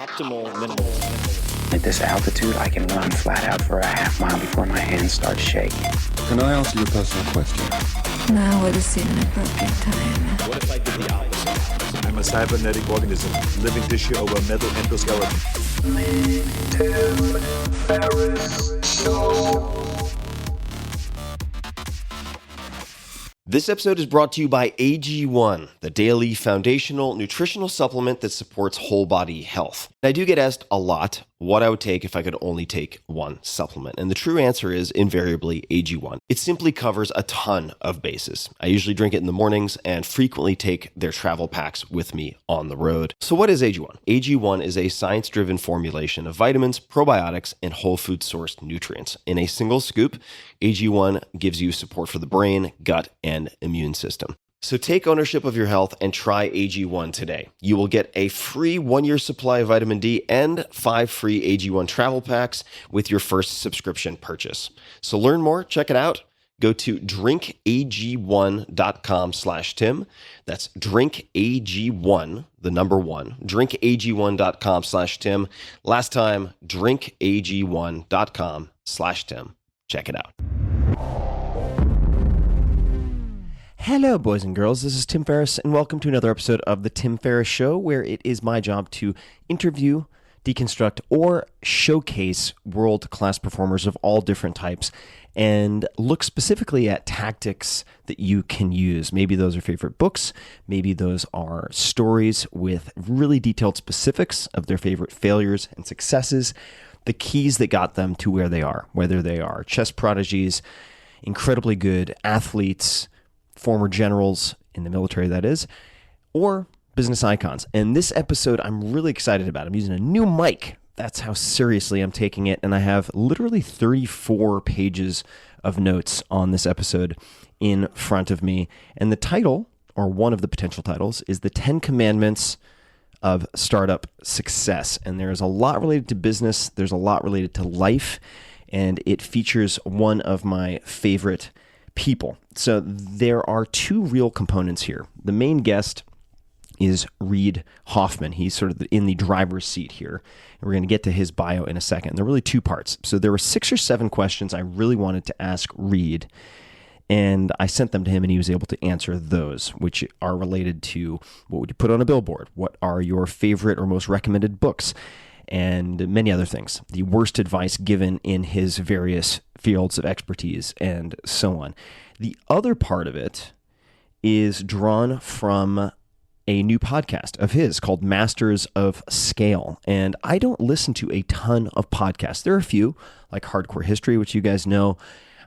optimal minimalism. At this altitude, I can run flat out for a half mile before my hands start shaking. Can I ask you a personal question? Now would seem an appropriate time. What if I did the opposite? I'm a cybernetic organism, living tissue over a metal endoskeleton. This episode is brought to you by AG1, the daily foundational nutritional supplement that supports whole body health. I do get asked a lot what I would take if I could only take one supplement. And the true answer is invariably AG1. It simply covers a ton of bases. I usually drink it in the mornings and frequently take their travel packs with me on the road. So what is AG1? AG1 is a science-driven formulation of vitamins, probiotics, and whole food sourced nutrients. In a single scoop, AG1 gives you support for the brain, gut, and immune system. So take ownership of your health and try AG1 today. You will get a free 1-year supply of vitamin D and 5 free AG1 travel packs with your first subscription purchase. So learn more, check it out. Go to drinkag1.com/Tim. That's drinkag1, the number 1, drinkag1.com/Tim. Last time, drinkag1.com/Tim. Check it out. Hello, boys and girls. This is Tim Ferriss, and welcome to another episode of The Tim Ferriss Show, where it is my job to interview, deconstruct, or showcase world-class performers of all different types and look specifically at tactics that you can use. Maybe those are favorite books. Maybe those are stories with really detailed specifics of their favorite failures and successes, the keys that got them to where they are, whether they are chess prodigies, incredibly good athletes, former generals in the military, that is, or business icons. And this episode, I'm really excited about. I'm using a new mic. That's how seriously I'm taking it. And I have literally 34 pages of notes on this episode in front of me. And the title, or one of the potential titles, is The 10 Commandments of Startup Success. And there's a lot related to business. There's a lot related to life. And it features one of my favorite people. So there are two real components here. The main guest is Reid Hoffman. He's sort of in the driver's seat here. And we're going to get to his bio in a second. There are really two parts. So there were 6 or 7 questions I really wanted to ask Reid, and I sent them to him, and he was able to answer those, which are related to what would you put on a billboard? What are your favorite or most recommended books? And many other things. The worst advice given in his various fields of expertise, and so on. The other part of it is drawn from a new podcast of his called Masters of Scale. And I don't listen to a ton of podcasts. There are a few, like Hardcore History, which you guys know.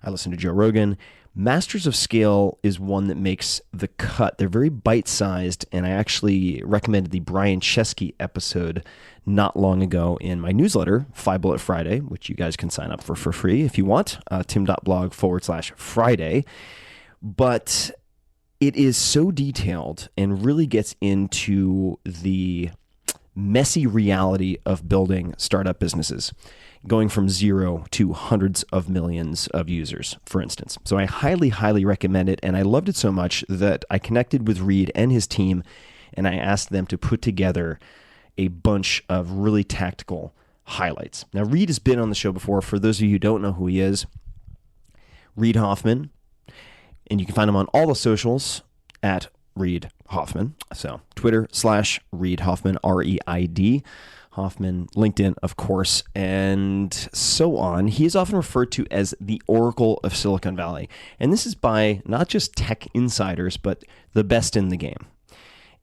I listen to Joe Rogan. Masters of Scale is one that makes the cut. They're very bite-sized, and I actually recommended the Brian Chesky episode not long ago in my newsletter, 5 Bullet Friday, which you guys can sign up for free if you want, tim.blog/Friday. But it is so detailed and really gets into the messy reality of building startup businesses, going from 0 to hundreds of millions of users, for instance. So I highly, highly recommend it, and I loved it so much that I connected with Reid and his team, and I asked them to put together a bunch of really tactical highlights. Now, Reid has been on the show before. For those of you who don't know who he is, Reid Hoffman, and you can find him on all the socials at Reid Hoffman. So Twitter/Reid Hoffman, REID. Hoffman, LinkedIn, of course, and so on. He is often referred to as the Oracle of Silicon Valley. And this is by not just tech insiders, but the best in the game.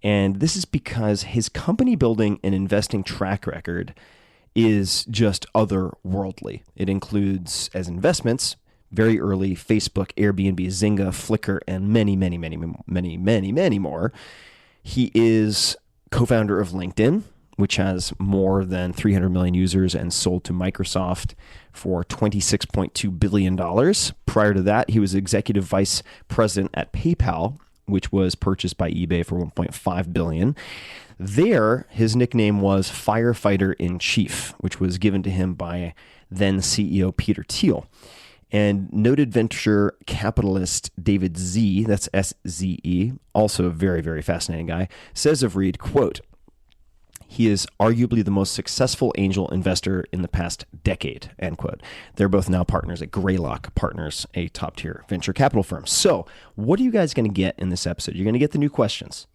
And this is because his company building and investing track record is just otherworldly. It includes, as investments, very early Facebook, Airbnb, Zynga, Flickr, and many, many, many, many, many, many more. He is co-founder of LinkedIn, which has more than 300 million users and sold to Microsoft for $26.2 billion. Prior to that, he was executive vice president at PayPal, which was purchased by eBay for $1.5 billion. There, his nickname was Firefighter in Chief, which was given to him by then CEO Peter Thiel. And noted venture capitalist David Z, that's S-Z-E, also a very, very fascinating guy, says of Reid, quote, He is arguably the most successful angel investor in the past decade, end quote. They're both now partners at Greylock Partners, a top-tier venture capital firm. So what are you guys going to get in this episode? You're going to get the new questions.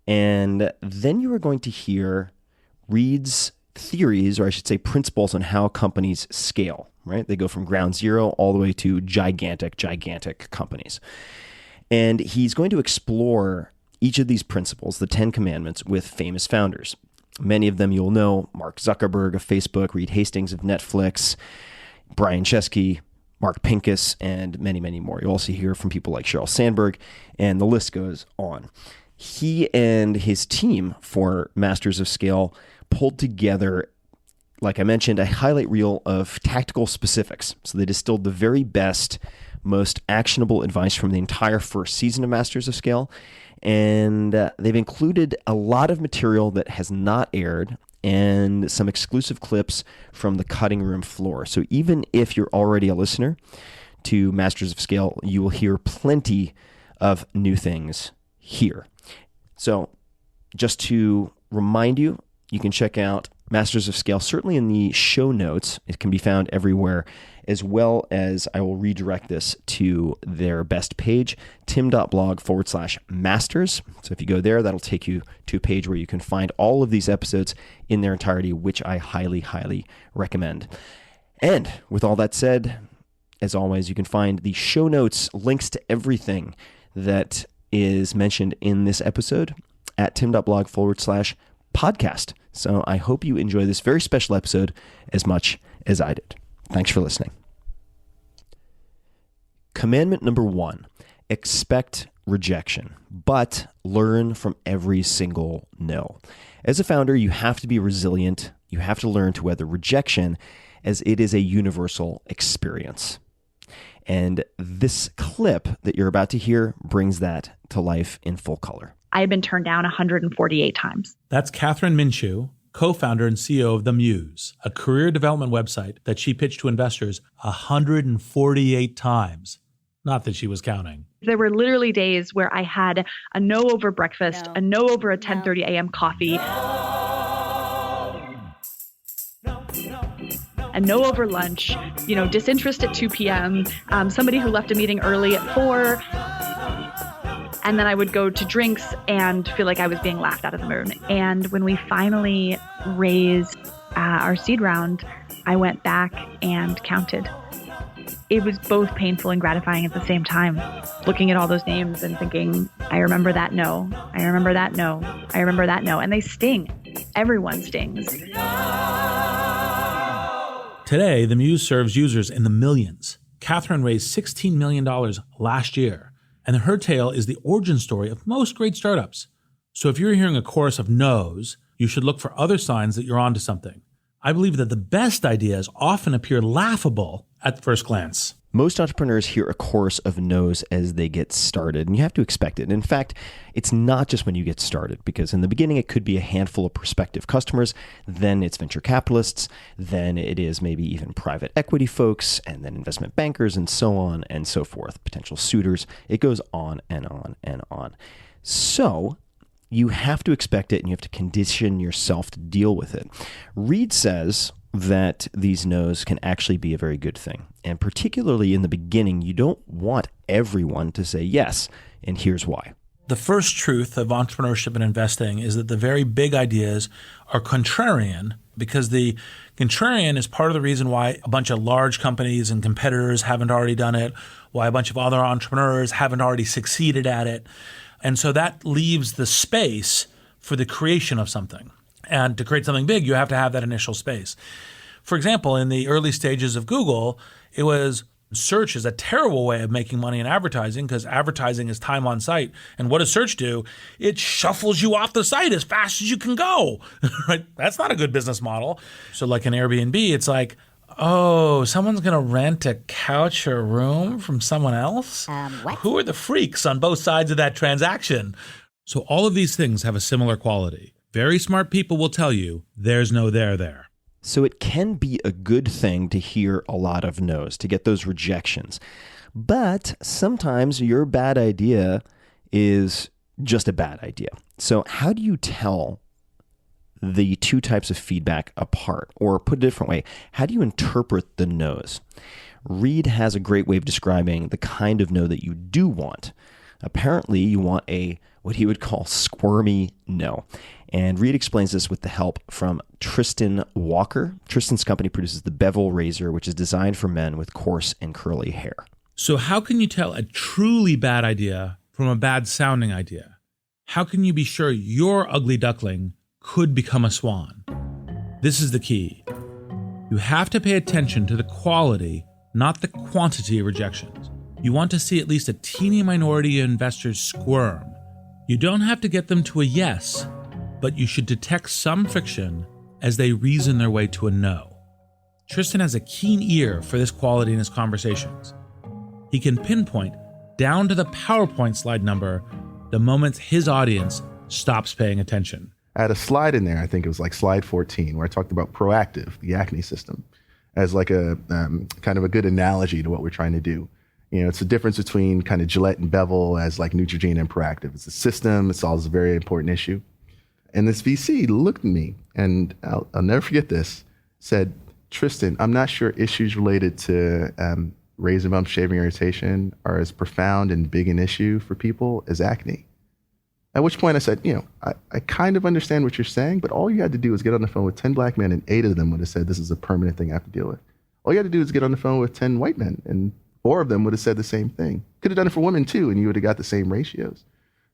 And then you are going to hear Reid's theories, or I should say principles, on how companies scale, right? They go from ground zero all the way to gigantic companies. And he's going to explore each of these principles, the 10 commandments, with famous founders. Many of them you'll know: Mark Zuckerberg of Facebook, Reed Hastings of Netflix, Brian Chesky, Mark Pincus, and many, many more. You'll also hear from people like Sheryl Sandberg, and the list goes on. He and his team for Masters of Scale pulled together, like I mentioned, a highlight reel of tactical specifics. So they distilled the very best, most actionable advice from the entire first season of Masters of Scale. And they've included a lot of material that has not aired and some exclusive clips from the cutting room floor. So even if you're already a listener to Masters of Scale, you will hear plenty of new things here. So just to remind you, you can check out Masters of Scale, certainly in the show notes. It can be found everywhere, as well as I will redirect this to their best page, tim.blog/masters. So if you go there, that'll take you to a page where you can find all of these episodes in their entirety, which I highly, highly recommend. And with all that said, as always, you can find the show notes, links to everything that is mentioned in this episode at tim.blog/podcast. So I hope you enjoy this very special episode as much as I did. Thanks for listening. Commandment number 1, expect rejection, but learn from every single no. As a founder, you have to be resilient. You have to learn to weather rejection, as it is a universal experience. And this clip that you're about to hear brings that to life in full color. I have been turned down 148 times. That's Catherine Minshew, co-founder and CEO of The Muse, a career development website that she pitched to investors 148 times. Not that she was counting. There were literally days where I had a no over breakfast, a no over a 10:30 a.m. coffee, a no over lunch, disinterest at 2 p.m., somebody who left a meeting early at 4. And then I would go to drinks and feel like I was being laughed out of the room. And when we finally raised our seed round, I went back and counted. It was both painful and gratifying at the same time, looking at all those names and thinking, I remember that no, I remember that no, I remember that no. And they sting. Everyone stings. Today, The Muse serves users in the millions. Catherine raised $16 million last year. And her tale is the origin story of most great startups. So if you're hearing a chorus of no's, you should look for other signs that you're onto something. I believe that the best ideas often appear laughable at first glance. Most entrepreneurs hear a chorus of no's as they get started, and you have to expect it. In fact, it's not just when you get started, because in the beginning it could be a handful of prospective customers, then it's venture capitalists, then it is maybe even private equity folks, and then investment bankers, and so on and so forth, potential suitors. It goes on and on and on. So you have to expect it, and you have to condition yourself to deal with it. Reid says that these no's can actually be a very good thing. And particularly in the beginning, you don't want everyone to say yes, and here's why. The first truth of entrepreneurship and investing is that the very big ideas are contrarian, because the contrarian is part of the reason why a bunch of large companies and competitors haven't already done it, why a bunch of other entrepreneurs haven't already succeeded at it. And so that leaves the space for the creation of something. And to create something big, you have to have that initial space. For example, in the early stages of Google, it was search is a terrible way of making money in advertising, because advertising is time on site. And what does search do? It shuffles you off the site as fast as you can go. Right? That's not a good business model. So like an Airbnb, it's like, oh, someone's going to rent a couch or a room from someone else? What? Who are the freaks on both sides of that transaction? So all of these things have a similar quality. Very smart people will tell you there's no there. So it can be a good thing to hear a lot of no's, to get those rejections. But sometimes your bad idea is just a bad idea. So how do you tell the two types of feedback apart? Or put a different way, how do you interpret the no's? Reid has a great way of describing the kind of no that you do want. Apparently, you want what he would call squirmy no. And Reid explains this with the help from Tristan Walker. Tristan's company produces the Bevel razor, which is designed for men with coarse and curly hair. So how can you tell a truly bad idea from a bad sounding idea? How can you be sure your ugly duckling could become a swan? This is the key. You have to pay attention to the quality, not the quantity of rejections. You want to see at least a teeny minority of investors squirm. You don't have to get them to a yes, but you should detect some friction as they reason their way to a no. Tristan has a keen ear for this quality in his conversations. He can pinpoint, down to the PowerPoint slide number, the moment his audience stops paying attention. I had a slide in there, I think it was like slide 14, where I talked about Proactive, the acne system, as like a kind of a good analogy to what we're trying to do. You know, it's the difference between kind of Gillette and Bevel as like Neutrogena and Proactive. It's a system, it solves a very important issue. And this VC looked at me, and I'll never forget this, said, Tristan, I'm not sure issues related to razor bump shaving irritation are as profound and big an issue for people as acne. At which point I said, I kind of understand what you're saying, but all you had to do was get on the phone with 10 black men and 8 of them would have said, this is a permanent thing I have to deal with. All you had to do is get on the phone with 10 white men and 4 of them would have said the same thing. Could have done it for women too, and you would have got the same ratios.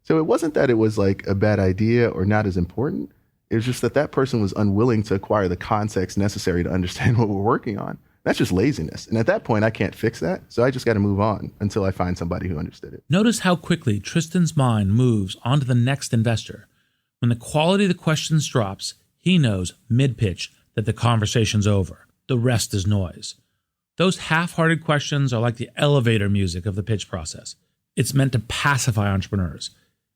So it wasn't that it was like a bad idea or not as important. It was just that person was unwilling to acquire the context necessary to understand what we're working on. That's just laziness. And at that point, I can't fix that. So I just got to move on until I find somebody who understood it. Notice how quickly Tristan's mind moves on to the next investor. When the quality of the questions drops, he knows mid-pitch that the conversation's over. The rest is noise. Those half-hearted questions are like the elevator music of the pitch process. It's meant to pacify entrepreneurs.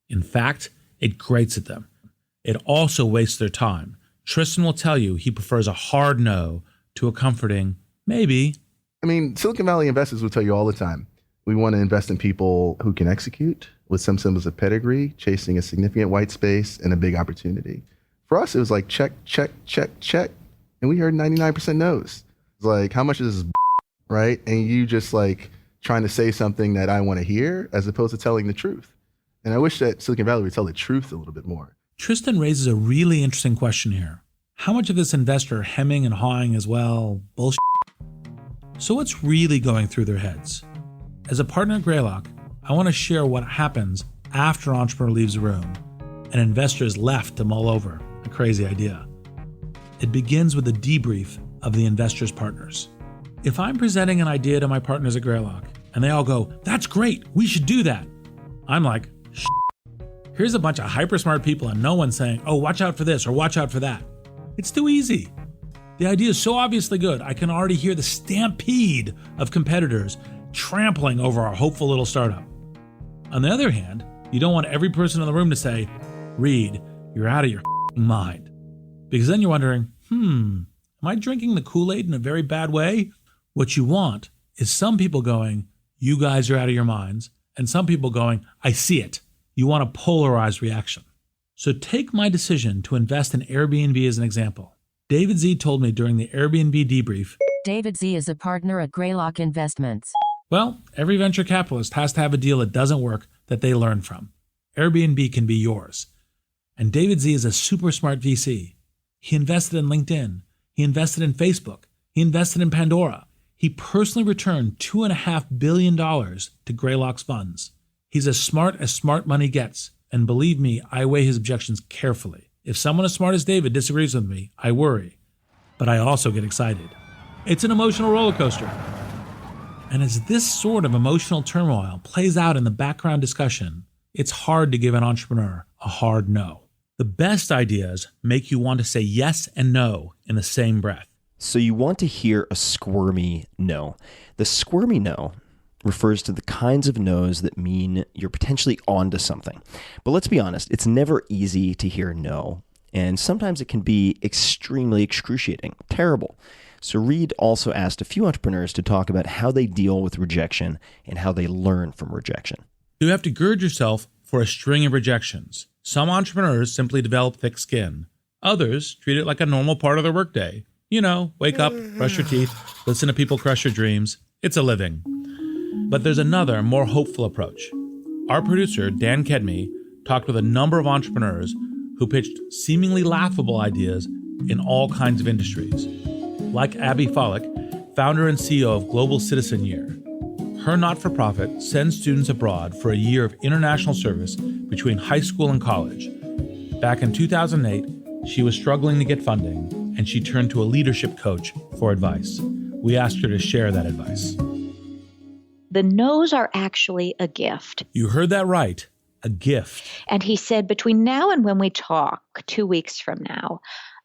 In fact, it grates at them. It also wastes their time. Tristan will tell you he prefers a hard no to a comforting maybe. I mean, Silicon Valley investors will tell you all the time, we want to invest in people who can execute with some symbols of pedigree, chasing a significant white space and a big opportunity. For us, it was like check, check, check, check. And we heard 99% no's. It's like, how much is this, right? And you just like trying to say something that I want to hear as opposed to telling the truth. And I wish that Silicon Valley would tell the truth a little bit more. Tristan raises a really interesting question here. How much of this investor hemming and hawing is, well, bullshit? So what's really going through their heads? As a partner at Greylock, I want to share what happens after an entrepreneur leaves the room and investor is left to mull over a crazy idea. It begins with a debrief of the investor's partners. If I'm presenting an idea to my partners at Greylock and they all go, that's great, we should do that, I'm like, here's a bunch of hyper smart people and no one's saying, oh, watch out for this or watch out for that. It's too easy. The idea is so obviously good, I can already hear the stampede of competitors trampling over our hopeful little startup. On the other hand, you don't want every person in the room to say, Reid, you're out of your mind. Because then you're wondering, am I drinking the Kool-Aid in a very bad way? What you want is some people going, you guys are out of your minds, and some people going, I see it. You want a polarized reaction. So take my decision to invest in Airbnb as an example. David Z told me during the Airbnb debrief, David Z is a partner at Greylock Investments. Well, every venture capitalist has to have a deal that doesn't work that they learn from. Airbnb can be yours. And David Z is a super smart VC. He invested in LinkedIn. He invested in Facebook. He invested in Pandora. He personally returned $2.5 billion to Greylock's funds. He's as smart money gets. And believe me, I weigh his objections carefully. If someone as smart as David disagrees with me, I worry. But I also get excited. It's an emotional roller coaster. And as this sort of emotional turmoil plays out in the background discussion, it's hard to give an entrepreneur a hard no. The best ideas make you want to say yes and no in the same breath. So you want to hear a squirmy no. The squirmy no refers to the kinds of no's that mean you're potentially onto something. But let's be honest, it's never easy to hear no. And sometimes it can be extremely excruciating, terrible. So Reid also asked a few entrepreneurs to talk about how they deal with rejection and how they learn from rejection. You have to gird yourself for a string of rejections. Some entrepreneurs simply develop thick skin. Others treat it like a normal part of their workday. You know, wake up, brush your teeth, listen to people crush your dreams. It's a living. But there's another, more hopeful approach. Our producer, Dan Kedmi, talked with a number of entrepreneurs who pitched seemingly laughable ideas in all kinds of industries. Like Abby Follick, founder and CEO of Global Citizen Year. Her not-for-profit sends students abroad for a year of international service between high school and college. Back in 2008, she was struggling to get funding, and she turned to a leadership coach for advice. We asked her to share that advice. The no's are actually a gift. You heard that right, a gift. And he said, between now and when we talk 2 weeks from now,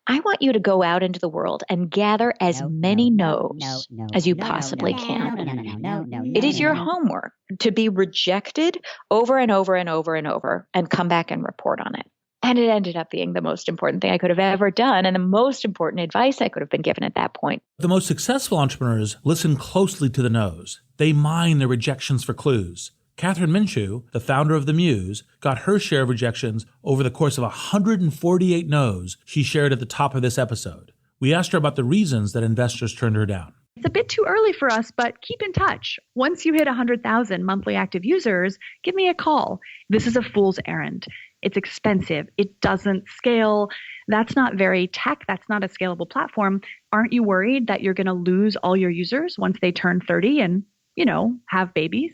I want you to go out into the world and gather as many no's as you possibly can. It is your homework to be rejected over and over and over and over and come back and report on it. And it ended up being the most important thing I could have ever done and the most important advice I could have been given at that point. The most successful entrepreneurs listen closely to the no's. They mine their rejections for clues. Catherine Minshew, the founder of The Muse, got her share of rejections over the course of 148 no's she shared at the top of this episode. We asked her about the reasons that investors turned her down. It's a bit too early for us, but keep in touch. Once you hit 100,000 monthly active users, give me a call. This is a fool's errand. It's expensive. It doesn't scale. That's not very tech. That's not a scalable platform. Aren't you worried that you're going to lose all your users once they turn 30 and, have babies?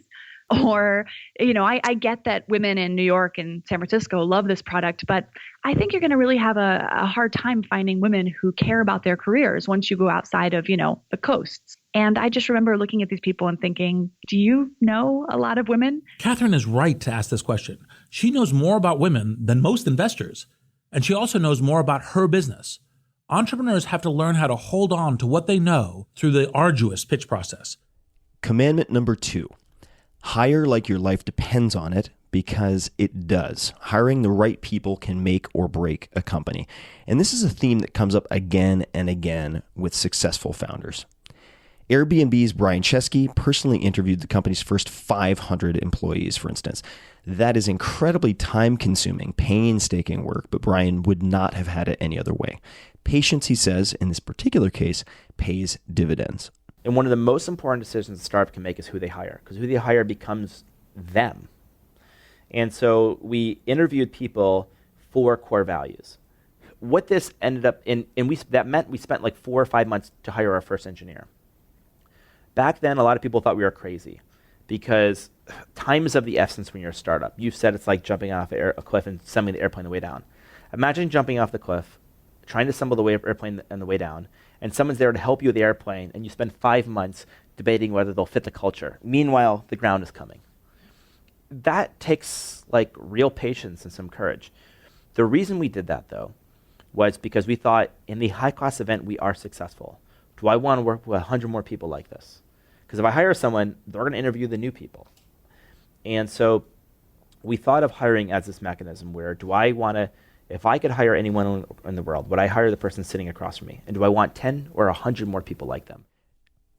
Or, I get that women in New York and San Francisco love this product, but I think you're going to really have a hard time finding women who care about their careers once you go outside of, the coasts. And I just remember looking at these people and thinking, do you know a lot of women? Catherine is right to ask this question. She knows more about women than most investors, and she also knows more about her business. Entrepreneurs have to learn how to hold on to what they know through the arduous pitch process. Commandment number 2. Hire like your life depends on it, because it does. Hiring the right people can make or break a company. And this is a theme that comes up again and again with successful founders. Airbnb's Brian Chesky personally interviewed the company's first 500 employees, for instance. That is incredibly time-consuming, painstaking work, but Brian would not have had it any other way. Patience, he says, in this particular case, pays dividends. And one of the most important decisions a startup can make is who they hire, because who they hire becomes them. And so we interviewed people for core values. What this ended up in, that meant we spent like 4 or 5 months to hire our first engineer. Back then, a lot of people thought we were crazy because time is of the essence when you're a startup. You said it's like jumping off a cliff and sending the airplane the way down. Imagine jumping off the cliff, trying to assemble the airplane on the way down, and someone's there to help you with the airplane, and you spend 5 months debating whether they'll fit the culture. Meanwhile, the ground is coming. That takes like real patience and some courage. The reason we did that, though, was because we thought in the high-cost event we are successful. Do I want to work with 100 more people like this? Because if I hire someone, they're going to interview the new people. And so we thought of hiring as this mechanism where do I want to, if I could hire anyone in the world, would I hire the person sitting across from me? And do I want 10 or 100 more people like them?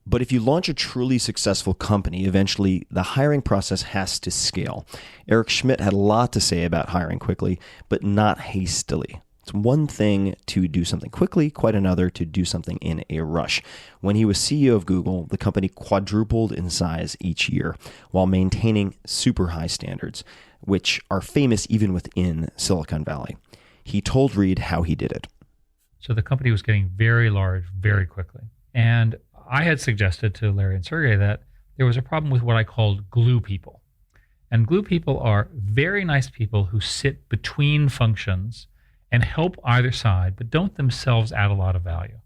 But if you launch a truly successful company, eventually the hiring process has to scale. Eric Schmidt had a lot to say about hiring quickly, but not hastily. It's one thing to do something quickly, quite another to do something in a rush. When he was CEO of Google, the company quadrupled in size each year while maintaining super high standards, which are famous even within Silicon Valley. He told Reid how he did it. So the company was getting very large very quickly. And I had suggested to Larry and Sergey that there was a problem with what I called glue people. And glue people are very nice people who sit between functions and help either side, but don't themselves add a lot of value.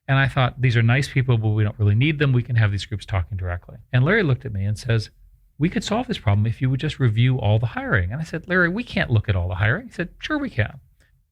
And I thought, these are nice people, but we don't really need them. We can have these groups talking directly. And Larry looked at me and says, we could solve this problem if you would just review all the hiring. And I said, Larry, we can't look at all the hiring. He said, sure we can.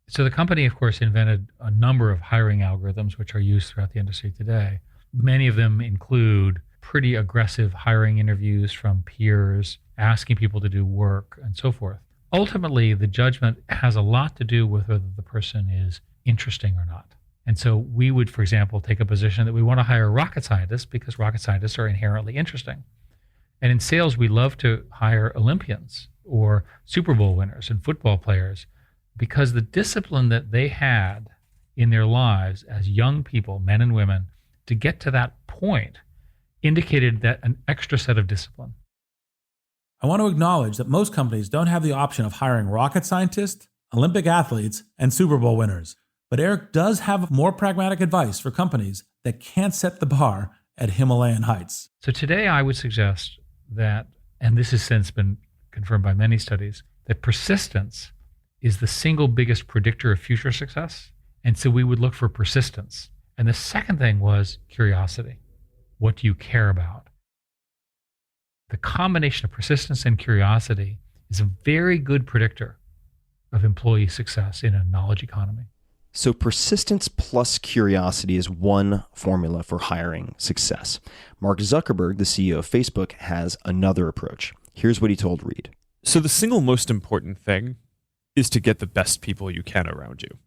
So the company, of course, invented a number of hiring algorithms which are used throughout the industry today. Many of them include pretty aggressive hiring interviews from peers, asking people to do work, and so forth. Ultimately, the judgment has a lot to do with whether the person is interesting or not. And so we would, for example, take a position that we want to hire rocket scientists because rocket scientists are inherently interesting. And in sales, we love to hire Olympians or Super Bowl winners and football players because the discipline that they had in their lives as young people, men and women, to get to that point indicated that an extra set of discipline. I want to acknowledge that most companies don't have the option of hiring rocket scientists, Olympic athletes, and Super Bowl winners. But Eric does have more pragmatic advice for companies that can't set the bar at Himalayan heights. So today I would suggest that, and this has since been confirmed by many studies, that persistence is the single biggest predictor of future success. And so we would look for persistence. And the second thing was curiosity. What do you care about? The combination of persistence and curiosity is a very good predictor of employee success in a knowledge economy. So persistence plus curiosity is one formula for hiring success. Mark Zuckerberg, the CEO of Facebook, has another approach. Here's what he told Reid. So the single most important thing is to get the best people you can around you.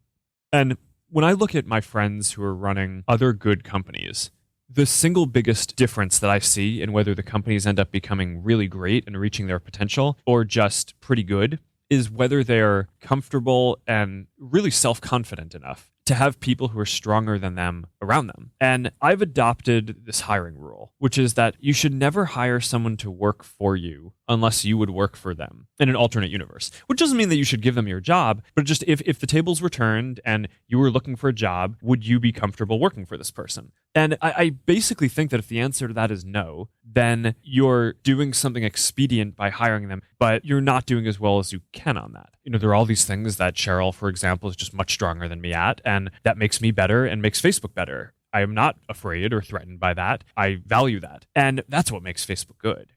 And when I look at my friends who are running other good companies, the single biggest difference that I see in whether the companies end up becoming really great and reaching their potential or just pretty good is whether they're comfortable and really self-confident enough to have people who are stronger than them around them. And I've adopted this hiring rule, which is that you should never hire someone to work for you unless you would work for them in an alternate universe, which doesn't mean that you should give them your job, but just if the tables were turned and you were looking for a job, would you be comfortable working for this person? And I basically think that if the answer to that is no, then you're doing something expedient by hiring them, but you're not doing as well as you can on that. You know, there are all these things that Cheryl, for example, is just much stronger than me at, and that makes me better and makes Facebook better. I am not afraid or threatened by that. I value that. And that's what makes Facebook good.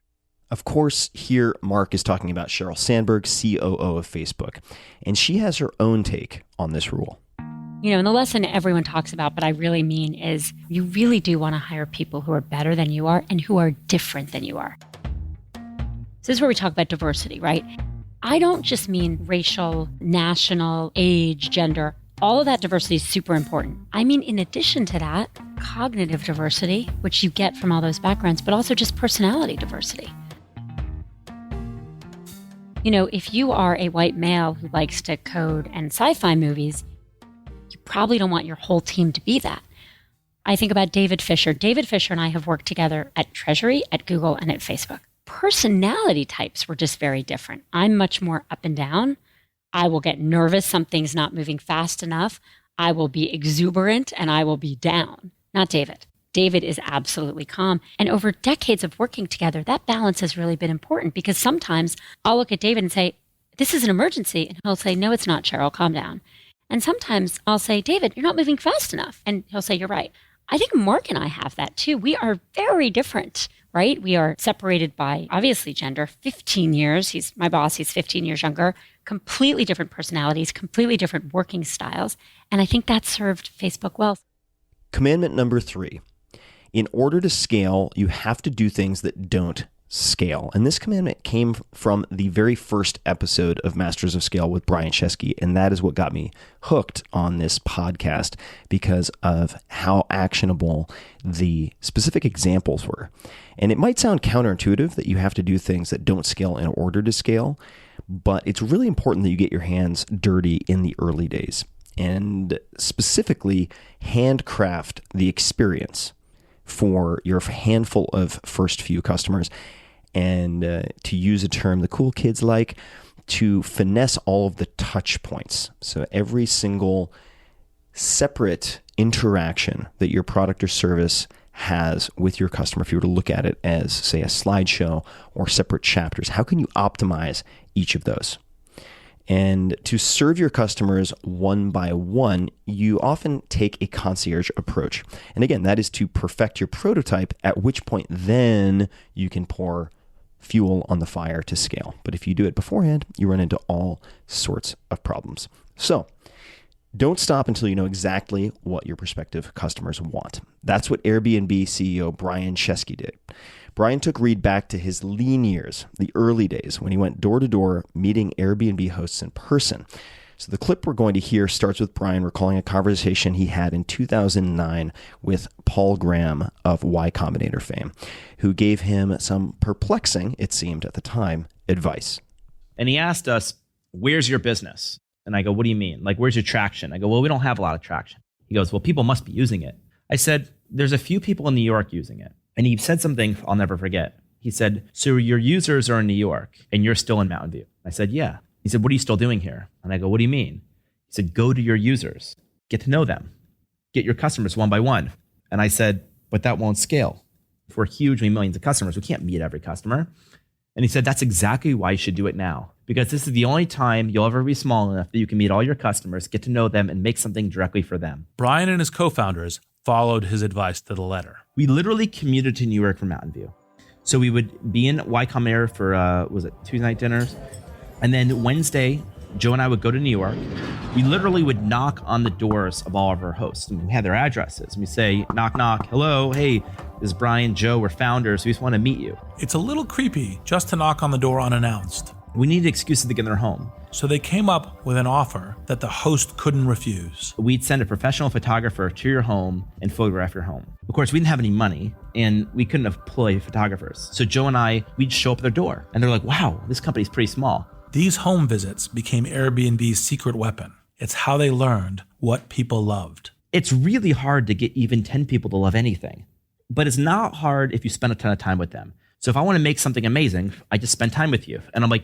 Of course, here Mark is talking about Sheryl Sandberg, COO of Facebook, and she has her own take on this rule. You know, and the lesson everyone talks about, but I really mean is you really do want to hire people who are better than you are and who are different than you are. So this is where we talk about diversity, right? I don't just mean racial, national, age, gender. All of that diversity is super important. I mean, in addition to that, cognitive diversity, which you get from all those backgrounds, but also just personality diversity. You know, if you are a white male who likes to code and sci-fi movies, you probably don't want your whole team to be that. I think about David Fisher. David Fisher and I have worked together at Treasury, at Google, and at Facebook. Personality types were just very different. I'm much more up and down. I will get nervous, something's not moving fast enough. I will be exuberant and I will be down. Not David. David is absolutely calm. And over decades of working together, that balance has really been important because sometimes I'll look at David and say, this is an emergency. And he'll say, no, it's not, Cheryl, calm down. And sometimes I'll say, David, you're not moving fast enough. And he'll say, you're right. I think Mark and I have that too. We are very different, right? We are separated by, obviously, gender, 15 years. He's my boss. He's 15 years younger. Completely different personalities, completely different working styles. And I think that served Facebook well. Commandment number 3. In order to scale, you have to do things that don't scale. And this commandment came from the very first episode of Masters of Scale with Brian Chesky. And that is what got me hooked on this podcast because of how actionable the specific examples were. And it might sound counterintuitive that you have to do things that don't scale in order to scale, but it's really important that you get your hands dirty in the early days and specifically handcraft the experience for your handful of first few customers. And to use a term the cool kids like, to finesse all of the touch points. So every single separate interaction that your product or service has with your customer, if you were to look at it as, say, a slideshow or separate chapters, how can you optimize each of those? And to serve your customers one by one, you often take a concierge approach. And again, that is to perfect your prototype, at which point then you can pour fuel on the fire to scale. But if you do it beforehand, you run into all sorts of problems. So don't stop until you know exactly what your prospective customers want. That's what Airbnb CEO Brian Chesky did. Brian took Reid back to his lean years, the early days, when he went door to door meeting Airbnb hosts in person. So the clip we're going to hear starts with Brian recalling a conversation he had in 2009 with Paul Graham of Y Combinator fame, who gave him some perplexing, it seemed at the time, advice. And he asked us, where's your business? And I go, what do you mean? Like, where's your traction? I go, well, we don't have a lot of traction. He goes, well, people must be using it. I said, there's a few people in New York using it. And he said something I'll never forget. He said, so your users are in New York and you're still in Mountain View. I said, yeah. He said, what are you still doing here? And I go, what do you mean? He said, go to your users, get to know them, get your customers one by one. And I said, but that won't scale. If we're huge, we have millions of customers, we can't meet every customer. And he said, that's exactly why you should do it now. Because this is the only time you'll ever be small enough that you can meet all your customers, get to know them, and make something directly for them. Brian and his co-founders followed his advice to the letter. We literally commuted to New York from Mountain View. So we would be in Y Combinator for, Tuesday night dinners? And then Wednesday, Joe and I would go to New York. We literally would knock on the doors of all of our hosts. And we had their addresses. And we say, knock, knock, hello, hey, this is Brian, Joe, we're founders. We just want to meet you. It's a little creepy just to knock on the door unannounced. We needed excuses to get in their home. So they came up with an offer that the host couldn't refuse. We'd send a professional photographer to your home and photograph your home. Of course, we didn't have any money and we couldn't employ photographers. So Joe and I, we'd show up at their door and they're like, wow, this company's pretty small. These home visits became Airbnb's secret weapon. It's how they learned what people loved. It's really hard to get even 10 people to love anything, but it's not hard if you spend a ton of time with them. So if I want to make something amazing, I just spend time with you. And I'm like,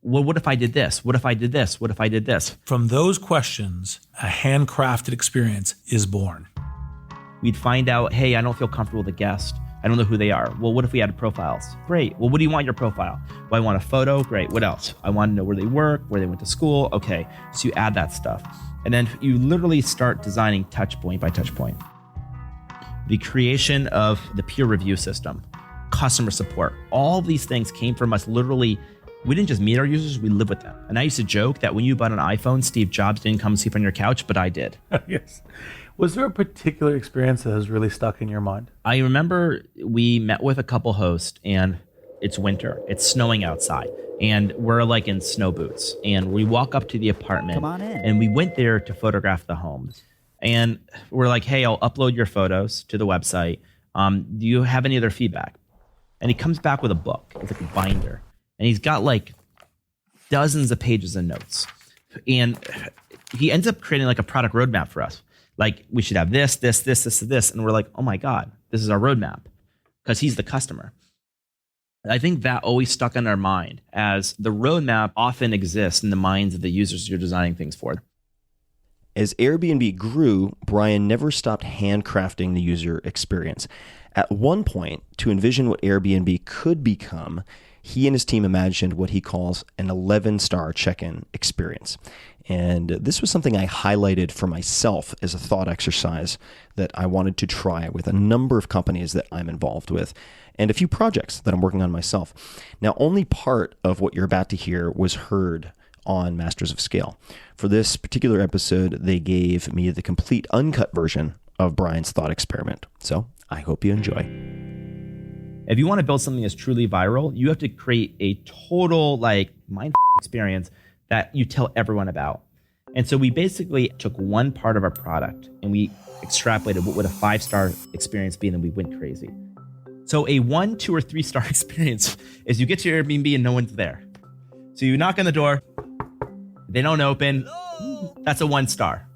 well, what if I did this? What if I did this? What if I did this? From those questions, a handcrafted experience is born. We'd find out, hey, I don't feel comfortable with a guest. I don't know who they are. Well, what if we added profiles? Great. Well, what do you want in your profile? Well, I want a photo. Great. What else? I want to know where they work, where they went to school. Okay. So you add that stuff. And then you literally start designing touch point by touch point. The creation of the peer review system, customer support, all these things came from us literally. We didn't just meet our users, we live with them. And I used to joke that when you bought an iPhone, Steve Jobs didn't come sleep on your couch, but I did. Yes. Was there a particular experience that has really stuck in your mind? I remember we met with a couple hosts and it's winter, it's snowing outside and we're like in snow boots and we walk up to the apartment. Come on in. And we went there to photograph the homes. And we're like, hey, I'll upload your photos to the website. Do you have any other feedback? And he comes back with a book. It's like a binder. And he's got like dozens of pages of notes. And he ends up creating like a product roadmap for us. Like, we should have this, this, this, this, this. And we're like, oh my God, this is our roadmap. Because he's the customer. I think that always stuck in our mind as the roadmap often exists in the minds of the users you're designing things for. As Airbnb grew, Brian never stopped handcrafting the user experience. At one point, to envision what Airbnb could become, he and his team imagined what he calls an 11-star check-in experience. And this was something I highlighted for myself as a thought exercise that I wanted to try with a number of companies that I'm involved with and a few projects that I'm working on myself. Now, only part of what you're about to hear was heard on Masters of Scale. For this particular episode, they gave me the complete uncut version of Brian's thought experiment. So I hope you enjoy. If you want to build something that's truly viral, you have to create a total like mind experience that you tell everyone about. And so we basically took one part of our product and we extrapolated what would a 5-star experience be, and then we went crazy. So a 1, 2, or 3-star experience is you get to your Airbnb and no one's there. So you knock on the door, they don't open, that's a 1-star.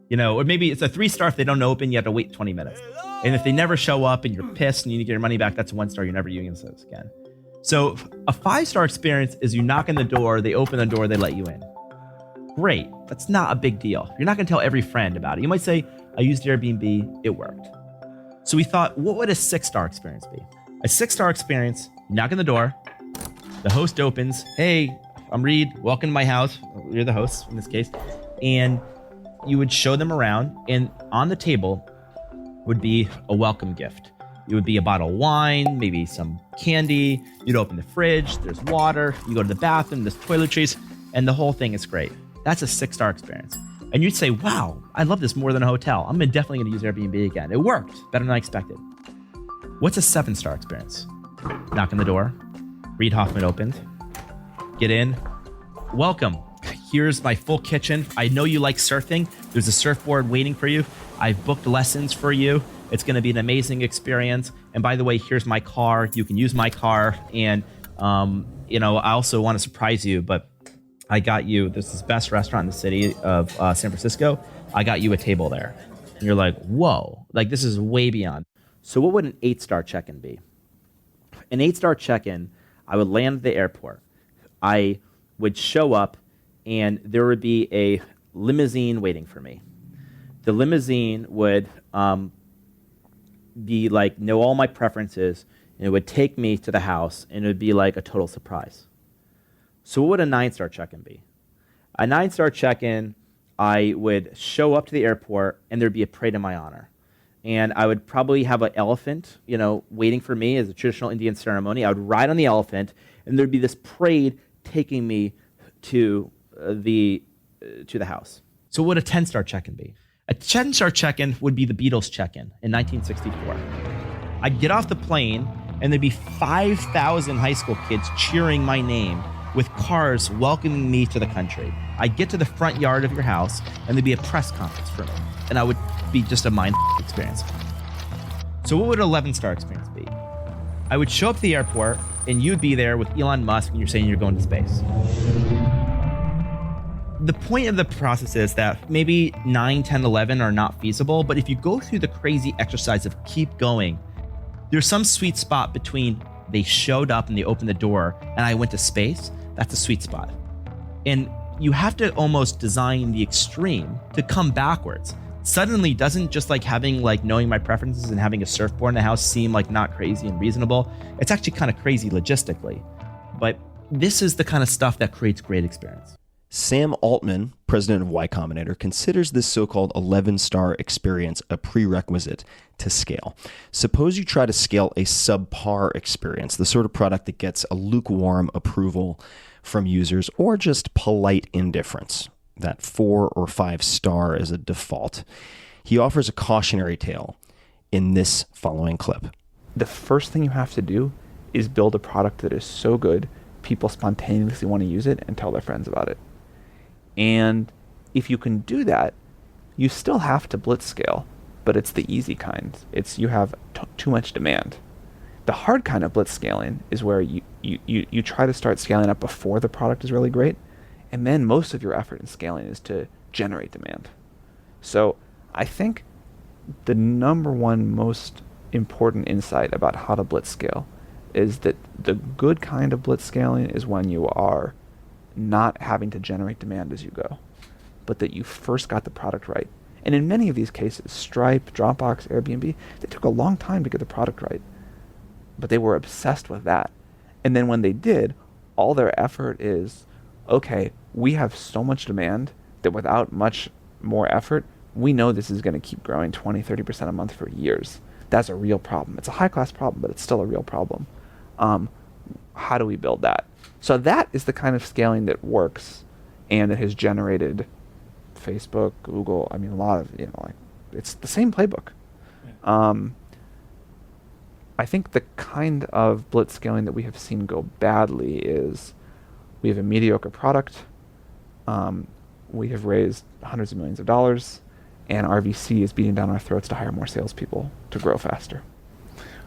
You know, or maybe it's a 3-star if they don't open, you have to wait 20 minutes. And if they never show up and you're pissed and you need to get your money back, that's a 1-star, you're never using this again. So a 5-star experience is you knock on the door, they open the door, they let you in. Great, that's not a big deal. You're not gonna tell every friend about it. You might say, I used Airbnb, it worked. So we thought, what would a 6-star experience be? A 6-star experience, you knock on the door, the host opens, hey, I'm Reid, welcome to my house. You're the host in this case. And you would show them around, and on the table would be a welcome gift. It would be a bottle of wine, maybe some candy. You'd open the fridge, there's water, you go to the bathroom, there's toiletries, and the whole thing is great. That's a 6-star experience. And you'd say, wow, I love this more than a hotel. I'm definitely gonna use Airbnb again. It worked, better than I expected. What's a 7-star experience? Knock on the door, Reid Hoffman opened, get in, welcome. Here's my full kitchen. I know you like surfing. There's a surfboard waiting for you. I've booked lessons for you. It's going to be an amazing experience. And by the way, here's my car. You can use my car. And, I also want to surprise you, but I got you, this is the best restaurant in the city of San Francisco. I got you a table there. And you're like, whoa, like this is way beyond. So what would an 8-star check-in be? An 8-star check-in, I would land at the airport. I would show up and there would be a limousine waiting for me. The limousine would be like, know all my preferences, and it would take me to the house, and it would be like a total surprise. So what would a 9-star check-in be? A 9-star check-in, I would show up to the airport, and there'd be a parade in my honor. And I would probably have an elephant, waiting for me as a traditional Indian ceremony. I would ride on the elephant, and there'd be this parade taking me to the house. So what would a 10-star check-in be? A 10-star check-in would be the Beatles check-in in 1964. I'd get off the plane, and there'd be 5,000 high school kids cheering my name with cars welcoming me to the country. I'd get to the front yard of your house, and there'd be a press conference for me, and I would be just a mind experience. So what would an 11-star experience be? I would show up at the airport, and you'd be there with Elon Musk, and you're saying you're going to space. The point of the process is that maybe 9, 10, 11 are not feasible, but if you go through the crazy exercise of keep going, there's some sweet spot between they showed up and they opened the door and I went to space. That's a sweet spot. And you have to almost design the extreme to come backwards. Suddenly doesn't just like having like knowing my preferences and having a surfboard in the house seem like not crazy and reasonable. It's actually kind of crazy logistically. But this is the kind of stuff that creates great experience. Sam Altman, president of Y Combinator, considers this so-called 11-star experience a prerequisite to scale. Suppose you try to scale a subpar experience, the sort of product that gets a lukewarm approval from users or just polite indifference. That 4 or 5 star is a default. He offers a cautionary tale in this following clip. The first thing you have to do is build a product that is so good, people spontaneously want to use it and tell their friends about it. And if you can do that, you still have to blitz scale, but it's the easy kind. It's you have too much demand. The hard kind of blitz scaling is where you try to start scaling up before the product is really great, and then most of your effort in scaling is to generate demand. So I think the number one most important insight about how to blitz scale is that the good kind of blitz scaling is when you are not having to generate demand as you go, but that you first got the product right. And in many of these cases, Stripe, Dropbox, Airbnb, they took a long time to get the product right, but they were obsessed with that. And then when they did, all their effort is, okay, we have so much demand that without much more effort, we know this is going to keep growing 20, 30% a month for years. That's a real problem. It's a high-class problem, but it's still a real problem. How do we build that? So that is the kind of scaling that works and that has generated Facebook, Google, a lot of, it's the same playbook. Yeah. I think the kind of blitz scaling that we have seen go badly is we have a mediocre product, we have raised hundreds of millions of dollars, and our VC is beating down our throats to hire more salespeople to grow faster.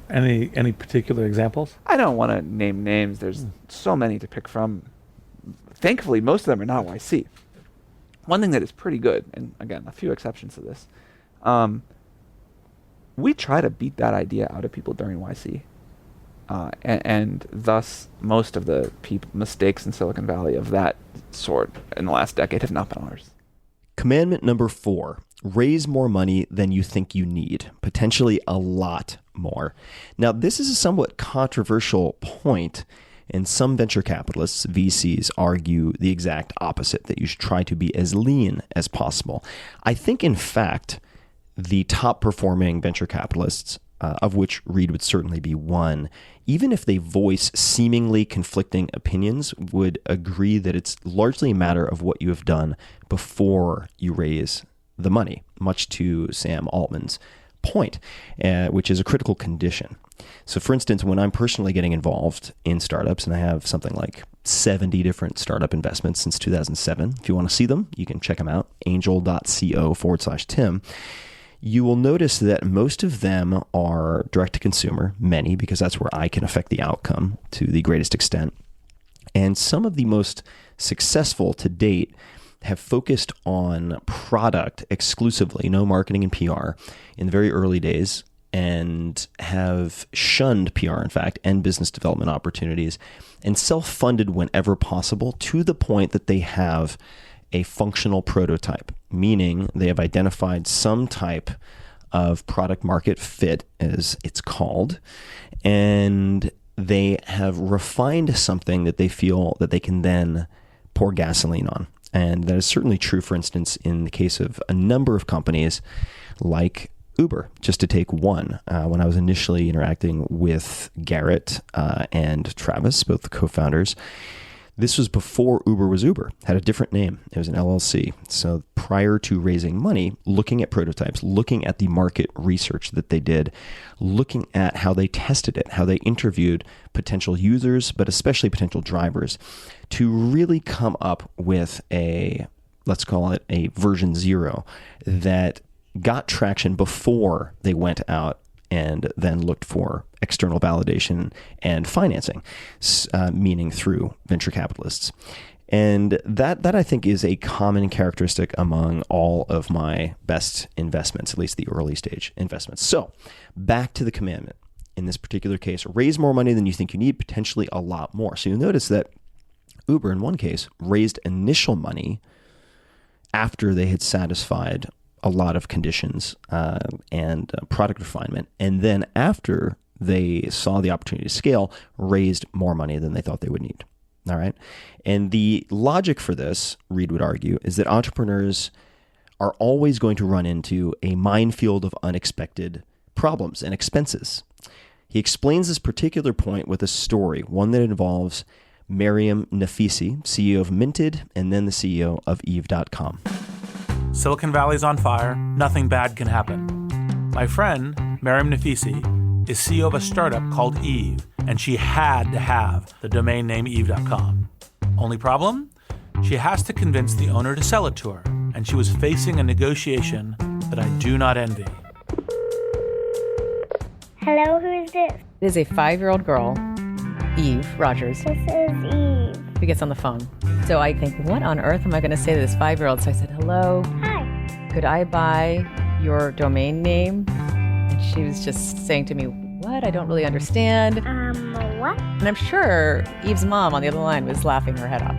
Any particular examples? I don't want to name names. There's so many to pick from. Thankfully, most of them are not YC. One thing that is pretty good, and again, a few exceptions to this, we try to beat that idea out of people during YC. And thus, most of the mistakes in Silicon Valley of that sort in the last decade have not been ours. Commandment number 4, raise more money than you think you need, potentially a lot more. Now, this is a somewhat controversial point, and some venture capitalists, VCs, argue the exact opposite, that you should try to be as lean as possible. I think, in fact, the top performing venture capitalists, of which Reid would certainly be one, even if they voice seemingly conflicting opinions, would agree that it's largely a matter of what you have done before you raise the money, much to Sam Altman's point, which is a critical condition. So for instance, when I'm personally getting involved in startups, and I have something like 70 different startup investments since 2007, if you want to see them, you can check them out, angel.co/Tim. You will notice that most of them are direct to consumer, many, because that's where I can affect the outcome to the greatest extent. And some of the most successful to date have focused on product exclusively, no marketing and PR in the very early days, and have shunned PR, in fact, and business development opportunities, and self-funded whenever possible, to the point that they have a functional prototype, meaning they have identified some type of product market fit, as it's called, and they have refined something that they feel that they can then pour gasoline on. And that is certainly true, for instance, in the case of a number of companies like Uber, just to take one. When I was initially interacting with Garrett and Travis, both the co-founders, this was before Uber was Uber, had a different name. It was an LLC. So prior to raising money, looking at prototypes, looking at the market research that they did, looking at how they tested it, how they interviewed potential users, but especially potential drivers, to really come up with a, let's call it a version 0 that got traction before they went out and then looked for external validation and financing, meaning through venture capitalists. And that I think is a common characteristic among all of my best investments, at least the early stage investments. So back to the commandment. In this particular case, raise more money than you think you need, potentially a lot more. So you'll notice that Uber, in one case, raised initial money after they had satisfied a lot of conditions and product refinement. And then after they saw the opportunity to scale, raised more money than they thought they would need. All right. And the logic for this, Reid would argue, is that entrepreneurs are always going to run into a minefield of unexpected problems and expenses. He explains this particular point with a story, one that involves Mariam Nafisi, CEO of Minted, and then the CEO of Eve.com. Silicon Valley's on fire. Nothing bad can happen. My friend, Mariam Nafisi, is CEO of a startup called Eve, and she had to have the domain name Eve.com. Only problem? She has to convince the owner to sell it to her, and she was facing a negotiation that I do not envy. Hello, who is this? It is a 5-year-old girl, Eve Rogers. This is Eve. Who gets on the phone. So I think, what on earth am I going to say to this 5-year-old? So I said, hello. Hi. Could I buy your domain name? And she was just saying to me, what? I don't really understand. What? And I'm sure Eve's mom on the other line was laughing her head off.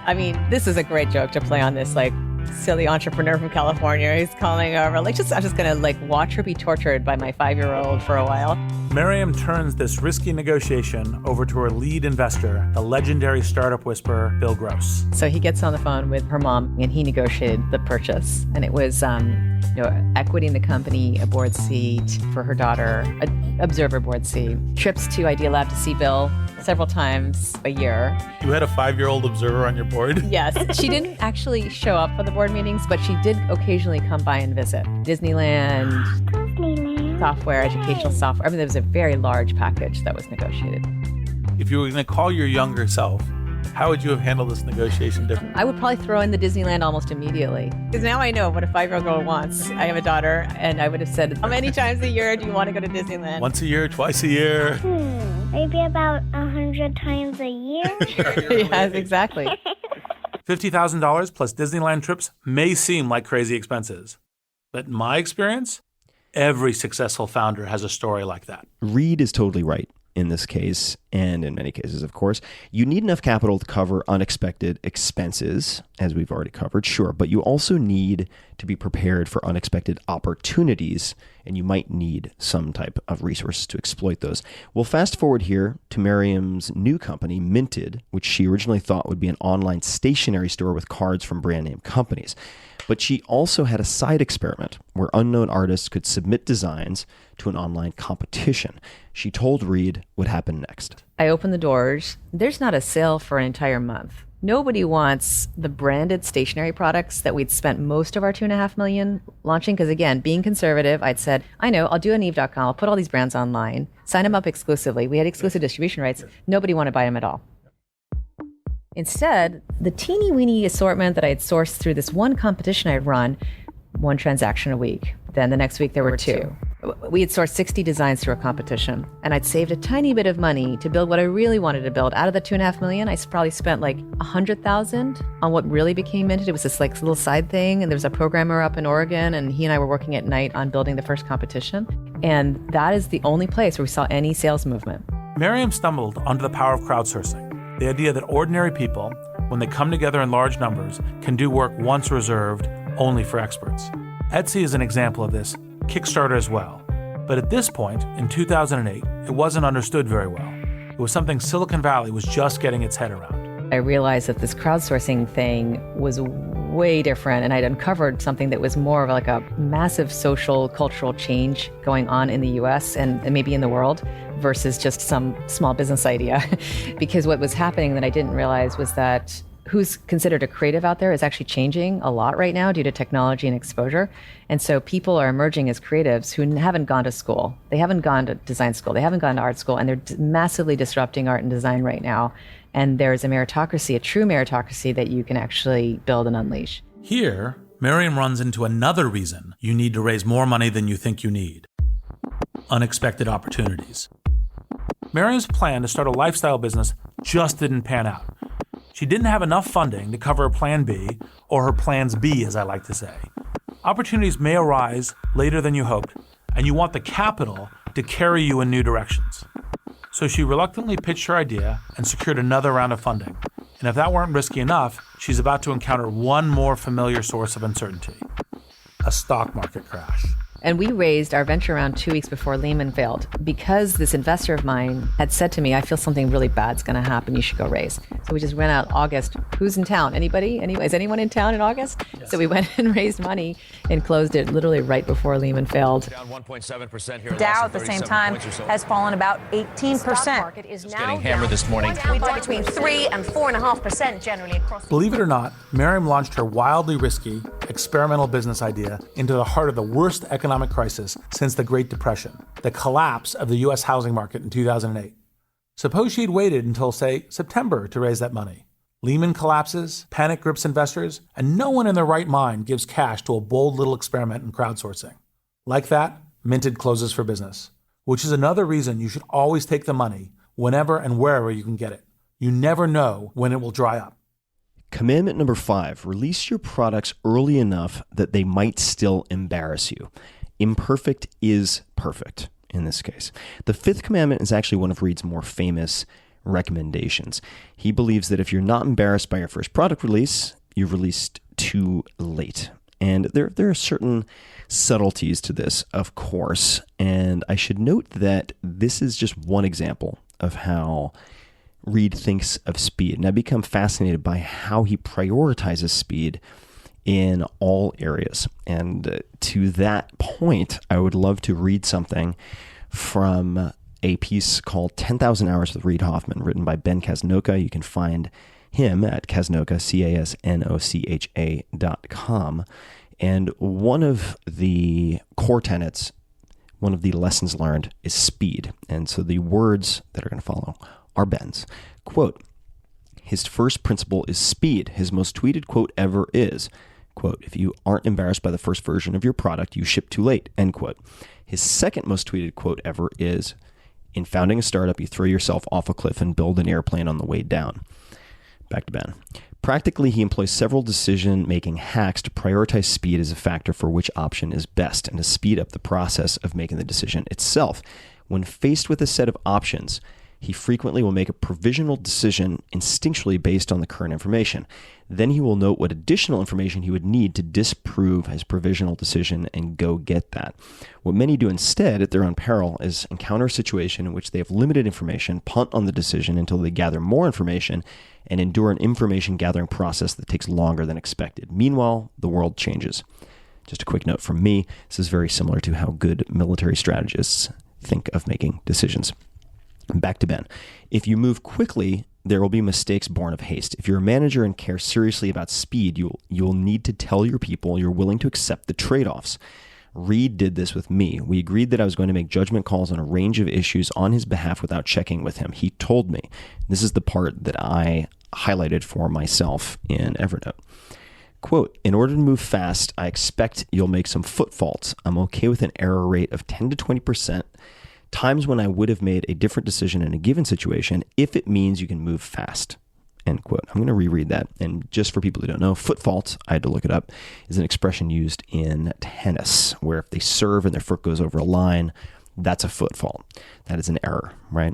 I mean, this is a great joke to play on this, like, silly entrepreneur from California. He's calling over. I'm just going to watch her be tortured by my 5-year-old for a while. Mariam turns this risky negotiation over to her lead investor, the legendary startup whisperer, Bill Gross. So he gets on the phone with her mom and he negotiated the purchase. And it was, equity in the company, a board seat for her daughter, an observer board seat, trips to Idea Lab to see Bill several times a year. You had a 5-year-old observer on your board? Yes. She didn't actually show up for the board meetings, but she did occasionally come by and visit. Disneyland, software, educational software. I mean, there was a very large package that was negotiated. If you were going to call your younger self, how would you have handled this negotiation differently? I would probably throw in the Disneyland almost immediately. Because now I know what a 5-year-old girl wants. I have a daughter, and I would have said, how many times a year do you want to go to Disneyland? Once a year, twice a year? Maybe about 100 times a year. Yes, exactly. $50,000 plus Disneyland trips may seem like crazy expenses. But in my experience, every successful founder has a story like that. Reid is totally right in this case, and in many cases, of course. You need enough capital to cover unexpected expenses, as we've already covered, sure, but you also need to be prepared for unexpected opportunities, and you might need some type of resources to exploit those. We'll fast forward here to Mariam's new company, Minted, which she originally thought would be an online stationery store with cards from brand name companies. But she also had a side experiment where unknown artists could submit designs to an online competition. She told Reid what happened next. I opened the doors. There's not a sale for an entire month. Nobody wants the branded stationery products that we'd spent most of our $2.5 million launching. Because again, being conservative, I'd said, I know, I'll do an Eve.com. I'll put all these brands online, sign them up exclusively. We had exclusive distribution rights. Nobody wanted to buy them at all. Instead, the teeny weeny assortment that I had sourced through this one competition I'd run one transaction a week. Then the next week there were two. We had sourced 60 designs through a competition, and I'd saved a tiny bit of money to build what I really wanted to build. Out of the $2.5 million, I probably spent like $100,000 on what really became Minted. It was this like little side thing, and there was a programmer up in Oregon, and he and I were working at night on building the first competition. And that is the only place where we saw any sales movement. Miriam stumbled onto the power of crowdsourcing, the idea that ordinary people, when they come together in large numbers, can do work once reserved only for experts. Etsy is an example of this, Kickstarter as well. But at this point, in 2008, it wasn't understood very well. It was something Silicon Valley was just getting its head around. I realized that this crowdsourcing thing was way different, and I'd uncovered something that was more of like a massive social, cultural change going on in the US and maybe in the world versus just some small business idea. Because what was happening that I didn't realize was that who's considered a creative out there is actually changing a lot right now due to technology and exposure. And so people are emerging as creatives who haven't gone to school. They haven't gone to design school. They haven't gone to art school, and they're massively disrupting art and design right now. And there's a meritocracy, a true meritocracy that you can actually build and unleash. Here, Miriam runs into another reason you need to raise more money than you think you need: unexpected opportunities. Miriam's plan to start a lifestyle business just didn't pan out. She didn't have enough funding to cover her plan B, or her plans B, as I like to say. Opportunities may arise later than you hoped, and you want the capital to carry you in new directions. So she reluctantly pitched her idea and secured another round of funding. And if that weren't risky enough, she's about to encounter one more familiar source of uncertainty: a stock market crash. And we raised our venture round 2 weeks before Lehman failed because this investor of mine had said to me, I feel something really bad's going to happen. You should go raise. So we just ran out August. Who's in town? Anybody? Is anyone in town in August? Yes. So we went and raised money and closed it literally right before Lehman failed. Down 1.7% here. Dow at the same time has fallen about 18%. The stock market is now getting hammered this morning. We're down between 3 and 4.5% generally across. Believe it or not, Miriam launched her wildly risky, experimental business idea into the heart of the worst economic crisis since the Great Depression, the collapse of the U.S. housing market in 2008. Suppose she'd waited until, say, September to raise that money. Lehman collapses, panic grips investors, and no one in their right mind gives cash to a bold little experiment in crowdsourcing. Like that, Minted closes for business, which is another reason you should always take the money whenever and wherever you can get it. You never know when it will dry up. Commandment number 5, release your products early enough that they might still embarrass you. Imperfect is perfect in this case. The 5th commandment is actually one of Reid's more famous recommendations. He believes that if you're not embarrassed by your first product release, you've released too late. And there are certain subtleties to this, of course. And I should note that this is just one example of how Reid thinks of speed. And I've become fascinated by how he prioritizes speed in all areas. And to that point, I would love to read something from a piece called 10,000 Hours with Reid Hoffman, written by Ben Casnocha. You can find him at Casnocha, CASNOCHA.com. And one of the core tenets, one of the lessons learned is speed. And so the words that are going to follow are Ben's. Quote, his first principle is speed. His most tweeted quote ever is, quote, if you aren't embarrassed by the first version of your product, you ship too late, end quote. His second most tweeted quote ever is, in founding a startup, you throw yourself off a cliff and build an airplane on the way down. Back to Ben. Practically, he employs several decision-making hacks to prioritize speed as a factor for which option is best and to speed up the process of making the decision itself. When faced with a set of options, he frequently will make a provisional decision instinctually based on the current information. Then he will note what additional information he would need to disprove his provisional decision and go get that. What many do instead at their own peril is encounter a situation in which they have limited information, punt on the decision until they gather more information, and endure an information gathering process that takes longer than expected. Meanwhile, the world changes. Just a quick note from me, this is very similar to how good military strategists think of making decisions. Back to Ben. If you move quickly, there will be mistakes born of haste. If you're a manager and care seriously about speed, you'll need to tell your people you're willing to accept the trade-offs. Reid did this with me. We agreed that I was going to make judgment calls on a range of issues on his behalf without checking with him. He told me. This is the part that I highlighted for myself in Evernote. Quote, in order to move fast, I expect you'll make some foot faults. I'm okay with an error rate of 10 to 20%, times when I would have made a different decision in a given situation if it means you can move fast. End quote. I'm going to reread that. And just for people who don't know, foot fault, I had to look it up, is an expression used in tennis, where if they serve and their foot goes over a line, that's a foot fault. That is an error, right?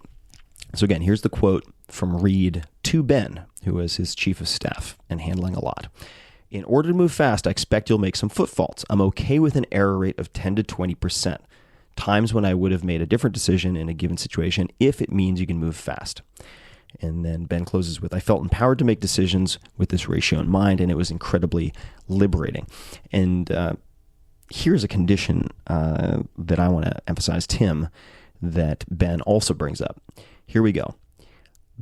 So again, here's the quote from Reid to Ben, who was his chief of staff and handling a lot. In order to move fast, I expect you'll make some foot faults. I'm okay with an error rate of 10 to 20%, times when I would have made a different decision in a given situation if it means you can move fast. And then Ben closes with, I felt empowered to make decisions with this ratio in mind, and it was incredibly liberating. And here's a condition that I want to emphasize, Tim, that Ben also brings up. Here we go.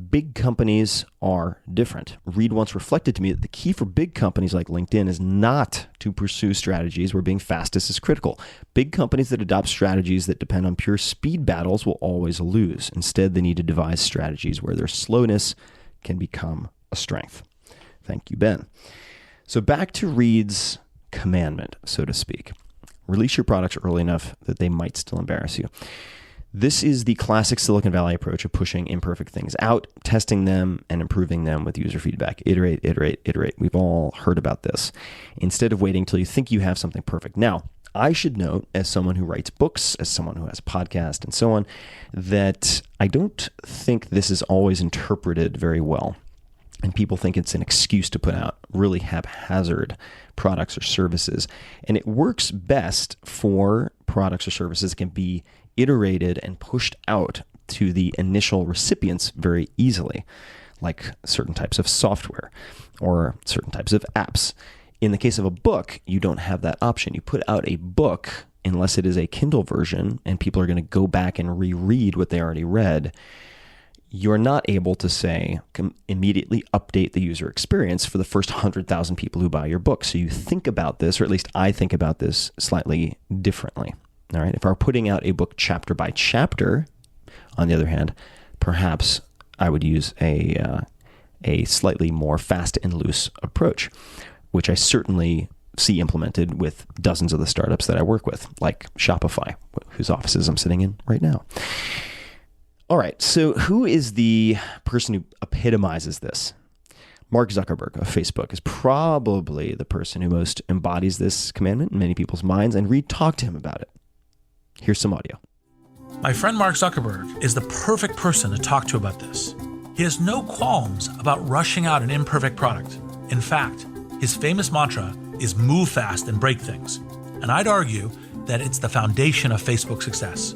Big companies are different. Reid once reflected to me that the key for big companies like LinkedIn is not to pursue strategies where being fastest is critical. Big companies that adopt strategies that depend on pure speed battles will always lose. Instead, they need to devise strategies where their slowness can become a strength. Thank you, Ben. So back to Reid's commandment, so to speak. Release your products early enough that they might still embarrass you. This is the classic Silicon Valley approach of pushing imperfect things out, testing them, and improving them with user feedback. Iterate, iterate, iterate. We've all heard about this. Instead of waiting till you think you have something perfect. Now, I should note, as someone who writes books, as someone who has a podcast, and so on, that I don't think this is always interpreted very well. And people think it's an excuse to put out really haphazard products or services. And it works best for products or services that can be iterated and pushed out to the initial recipients very easily, like certain types of software or certain types of apps. In the case of a book, you don't have that option. You put out a book, unless it is a Kindle version, and people are going to go back and reread what they already read. You're not able to say, immediately update the user experience for the first 100,000 people who buy your book. So you think about this, or at least I think about this slightly differently. All right. If I were putting out a book chapter by chapter, on the other hand, perhaps I would use a slightly more fast and loose approach, which I certainly see implemented with dozens of the startups that I work with, like Shopify, whose offices I'm sitting in right now. All right. So who is the person who epitomizes this? Mark Zuckerberg of Facebook is probably the person who most embodies this commandment in many people's minds, and Reid talked to him about it. Here's some audio. My friend Mark Zuckerberg is the perfect person to talk to about this. He has no qualms about rushing out an imperfect product. In fact, his famous mantra is move fast and break things. And I'd argue that it's the foundation of Facebook's success.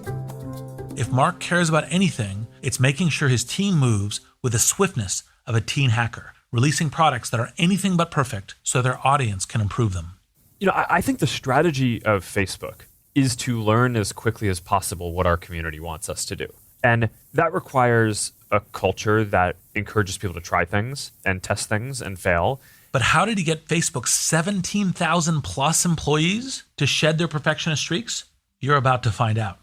If Mark cares about anything, it's making sure his team moves with the swiftness of a teen hacker, releasing products that are anything but perfect so their audience can improve them. I think the strategy of Facebook is to learn as quickly as possible what our community wants us to do. And that requires a culture that encourages people to try things and test things and fail. But how did he get Facebook's 17,000 plus employees to shed their perfectionist streaks? You're about to find out.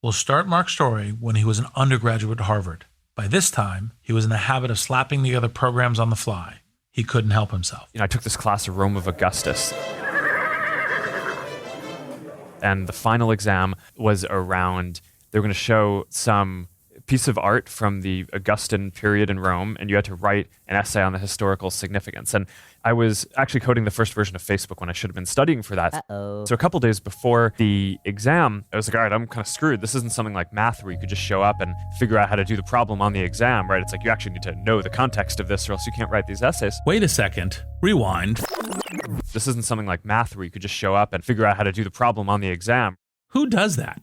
We'll start Mark's story when he was an undergraduate at Harvard. By this time, he was in the habit of slapping together programs on the fly. He couldn't help himself. I took this class of Rome of Augustus. And the final exam was around, they were going to show some piece of art from the Augustan period in Rome, and you had to write an essay on the historical significance. And I was actually coding the first version of Facebook when I should have been studying for that. So a couple days before the exam, I was like, all right, I'm kind of screwed. This isn't something like math where you could just show up and figure out how to do the problem on the exam, right? It's like you actually need to know the context of this or else you can't write these essays. Wait a second. Rewind. This isn't something like math where you could just show up and figure out how to do the problem on the exam. Who does that?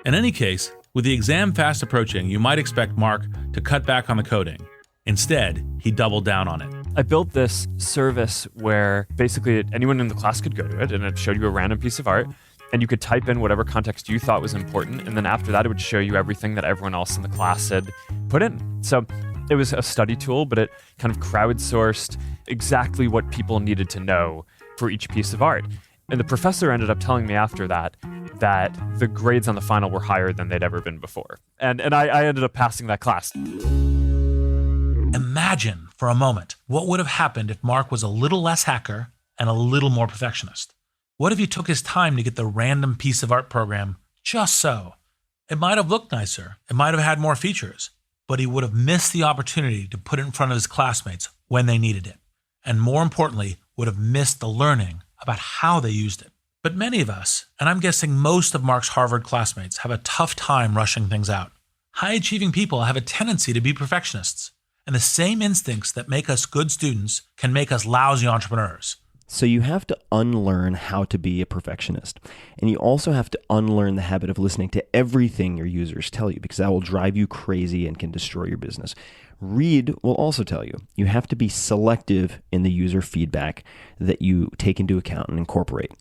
In any case, with the exam fast approaching, you might expect Mark to cut back on the coding. Instead, he doubled down on it. I built this service where basically anyone in the class could go to it, and it showed you a random piece of art, and you could type in whatever context you thought was important, and then after that, it would show you everything that everyone else in the class had put in. So it was a study tool, but it kind of crowdsourced exactly what people needed to know for each piece of art. And the professor ended up telling me after that the grades on the final were higher than they'd ever been before. And I ended up passing that class. Imagine for a moment what would have happened if Mark was a little less hacker and a little more perfectionist. What if he took his time to get the random piece of art program just so? It might have looked nicer, it might have had more features, but he would have missed the opportunity to put it in front of his classmates when they needed it, and more importantly, would have missed the learning about how they used it. But many of us, and I'm guessing most of Mark's Harvard classmates, have a tough time rushing things out. High-achieving people have a tendency to be perfectionists, and the same instincts that make us good students can make us lousy entrepreneurs. So you have to unlearn how to be a perfectionist. And you also have to unlearn the habit of listening to everything your users tell you, because that will drive you crazy and can destroy your business. Reid will also tell you, you have to be selective in the user feedback that you take into account and incorporate.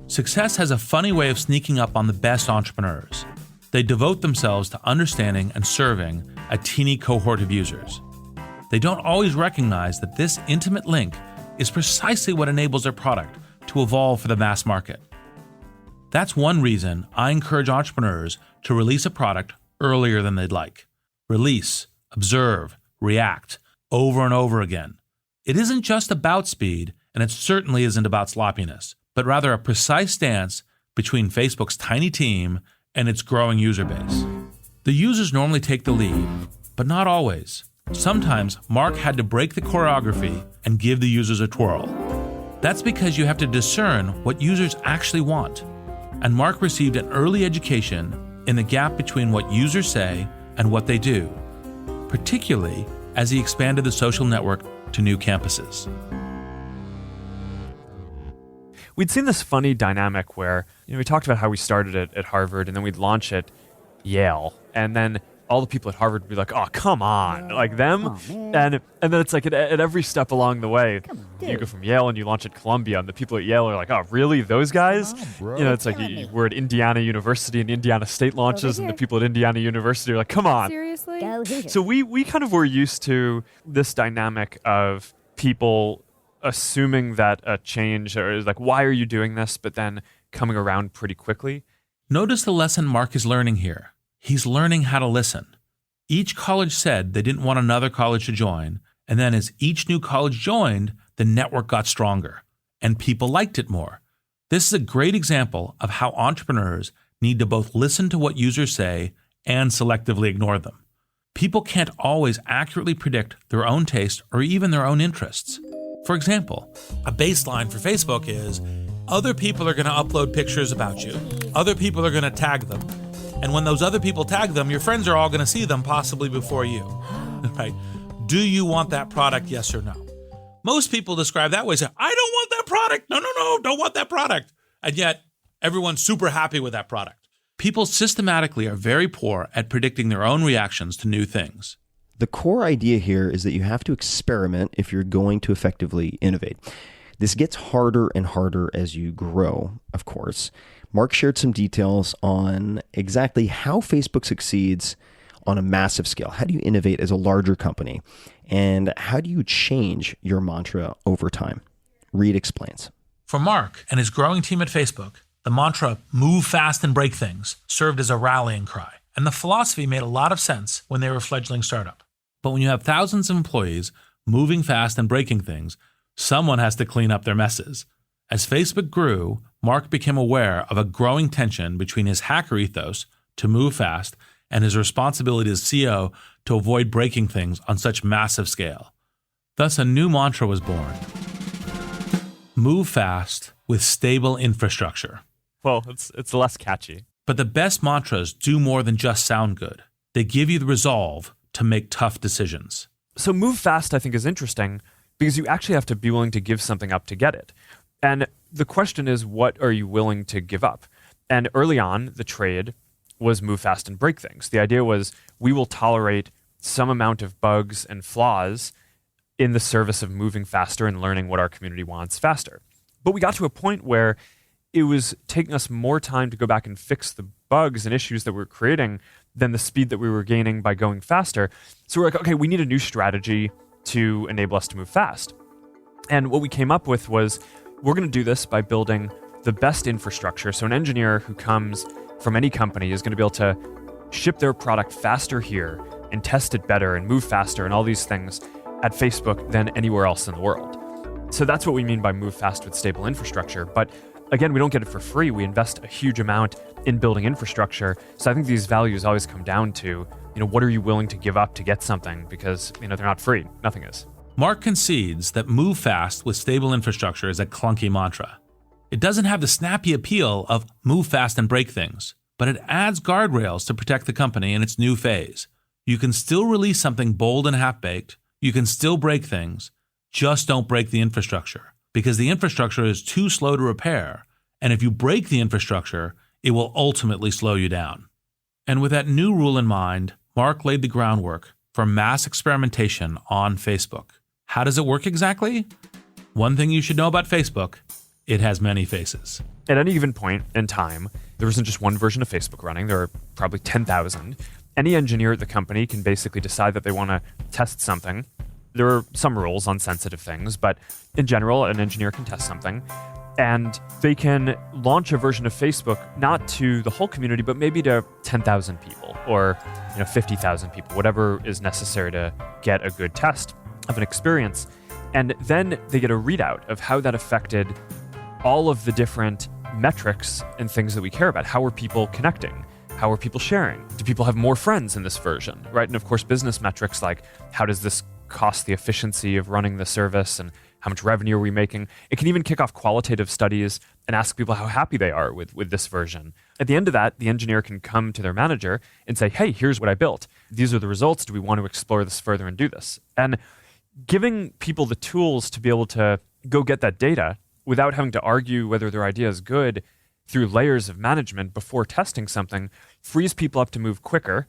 Success has a funny way of sneaking up on the best entrepreneurs. They devote themselves to understanding and serving a teeny cohort of users. They don't always recognize that this intimate link is precisely what enables their product to evolve for the mass market. That's one reason I encourage entrepreneurs to release a product earlier than they'd like. Release, observe, react, over and over again. It isn't just about speed, and it certainly isn't about sloppiness, but rather a precise stance between Facebook's tiny team and its growing user base. The users normally take the lead, but not always. Sometimes Mark had to break the choreography and give the users a twirl. That's because you have to discern what users actually want. And Mark received an early education in the gap between what users say and what they do, particularly as he expanded the social network to new campuses. We'd seen this funny dynamic where, we talked about how we started it at Harvard and then we'd launch at Yale. And then all the people at Harvard would be like, oh, come on, like them. And then it's like at every step along the way, you go from Yale and you launch at Columbia, and the people at Yale are like, oh, really? Those guys? It's like we're at Indiana University and Indiana State launches, and the people at Indiana University are like, come on. Seriously? So we kind of were used to this dynamic of people assuming that a change or is like, why are you doing this? But then coming around pretty quickly. Notice the lesson Mark is learning here. He's learning how to listen. Each college said they didn't want another college to join, and then as each new college joined, the network got stronger, and people liked it more. This is a great example of how entrepreneurs need to both listen to what users say and selectively ignore them. People can't always accurately predict their own taste or even their own interests. For example, a baseline for Facebook is, other people are going to upload pictures about you. Other people are going to tag them. And when those other people tag them, your friends are all going to see them possibly before you, right? Do you want that product, yes or no? Most people describe that way, say, I don't want that product. No, don't want that product. And yet everyone's super happy with that product. People systematically are very poor at predicting their own reactions to new things. The core idea here is that you have to experiment if you're going to effectively innovate. This gets harder and harder as you grow, of course. Mark shared some details on exactly how Facebook succeeds on a massive scale. How do you innovate as a larger company? And how do you change your mantra over time? Reid explains. For Mark and his growing team at Facebook, the mantra, move fast and break things, served as a rallying cry. And the philosophy made a lot of sense when they were a fledgling startup. But when you have thousands of employees moving fast and breaking things, someone has to clean up their messes. As Facebook grew, Mark became aware of a growing tension between his hacker ethos to move fast and his responsibility as CEO to avoid breaking things on such massive scale. Thus, a new mantra was born. Move fast with stable infrastructure. Well, it's less catchy. But the best mantras do more than just sound good. They give you the resolve to make tough decisions. So move fast, I think, is interesting because you actually have to be willing to give something up to get it. And the question is, what are you willing to give up? And early on, the trade was move fast and break things. The idea was we will tolerate some amount of bugs and flaws in the service of moving faster and learning what our community wants faster. But we got to a point where it was taking us more time to go back and fix the bugs and issues that we were creating than the speed that we were gaining by going faster. So we're like, okay, we need a new strategy to enable us to move fast. And what we came up with was, we're going to do this by building the best infrastructure. So an engineer who comes from any company is going to be able to ship their product faster here and test it better and move faster and all these things at Facebook than anywhere else in the world. So that's what we mean by move fast with stable infrastructure. But again, we don't get it for free. We invest a huge amount in building infrastructure. So I think these values always come down to, what are you willing to give up to get something? Because, they're not free. Nothing is. Mark concedes that move fast with stable infrastructure is a clunky mantra. It doesn't have the snappy appeal of move fast and break things, but it adds guardrails to protect the company in its new phase. You can still release something bold and half-baked. You can still break things. Just don't break the infrastructure, because the infrastructure is too slow to repair. And if you break the infrastructure, it will ultimately slow you down. And with that new rule in mind, Mark laid the groundwork for mass experimentation on Facebook. How does it work exactly? One thing you should know about Facebook, it has many faces. At any given point in time, there isn't just one version of Facebook running. There are probably 10,000. Any engineer at the company can basically decide that they want to test something. There are some rules on sensitive things, but in general, an engineer can test something. And they can launch a version of Facebook, not to the whole community, but maybe to 10,000 people or 50,000 people, whatever is necessary to get a good test of an experience. And then they get a readout of how that affected all of the different metrics and things that we care about. How are people connecting? How are people sharing? Do people have more friends in this version, right? And of course, business metrics like how does this cost the efficiency of running the service and how much revenue are we making? It can even kick off qualitative studies and ask people how happy they are with this version. At the end of that, the engineer can come to their manager and say, hey, here's what I built. These are the results. Do we want to explore this further and do this? And giving people the tools to be able to go get that data without having to argue whether their idea is good through layers of management before testing something frees people up to move quicker.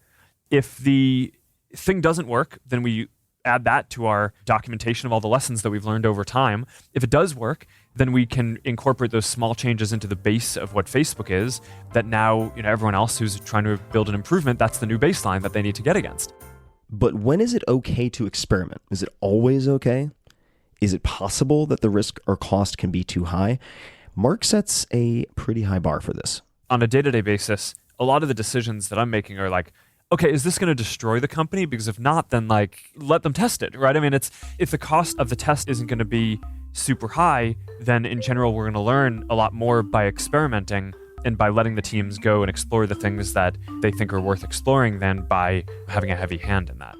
If the thing doesn't work, then we add that to our documentation of all the lessons that we've learned over time. If it does work, then we can incorporate those small changes into the base of what Facebook is, that now, everyone else who's trying to build an improvement, that's the new baseline that they need to get against. But when is it okay to experiment? Is it always okay? Is it possible that the risk or cost can be too high? Mark sets a pretty high bar for this. On a day-to-day basis, a lot of the decisions that I'm making are like, okay, is this going to destroy the company? Because if not, then let them test it, right? I mean, if the cost of the test isn't going to be super high, then in general, we're going to learn a lot more by experimenting and by letting the teams go and explore the things that they think are worth exploring than by having a heavy hand in that.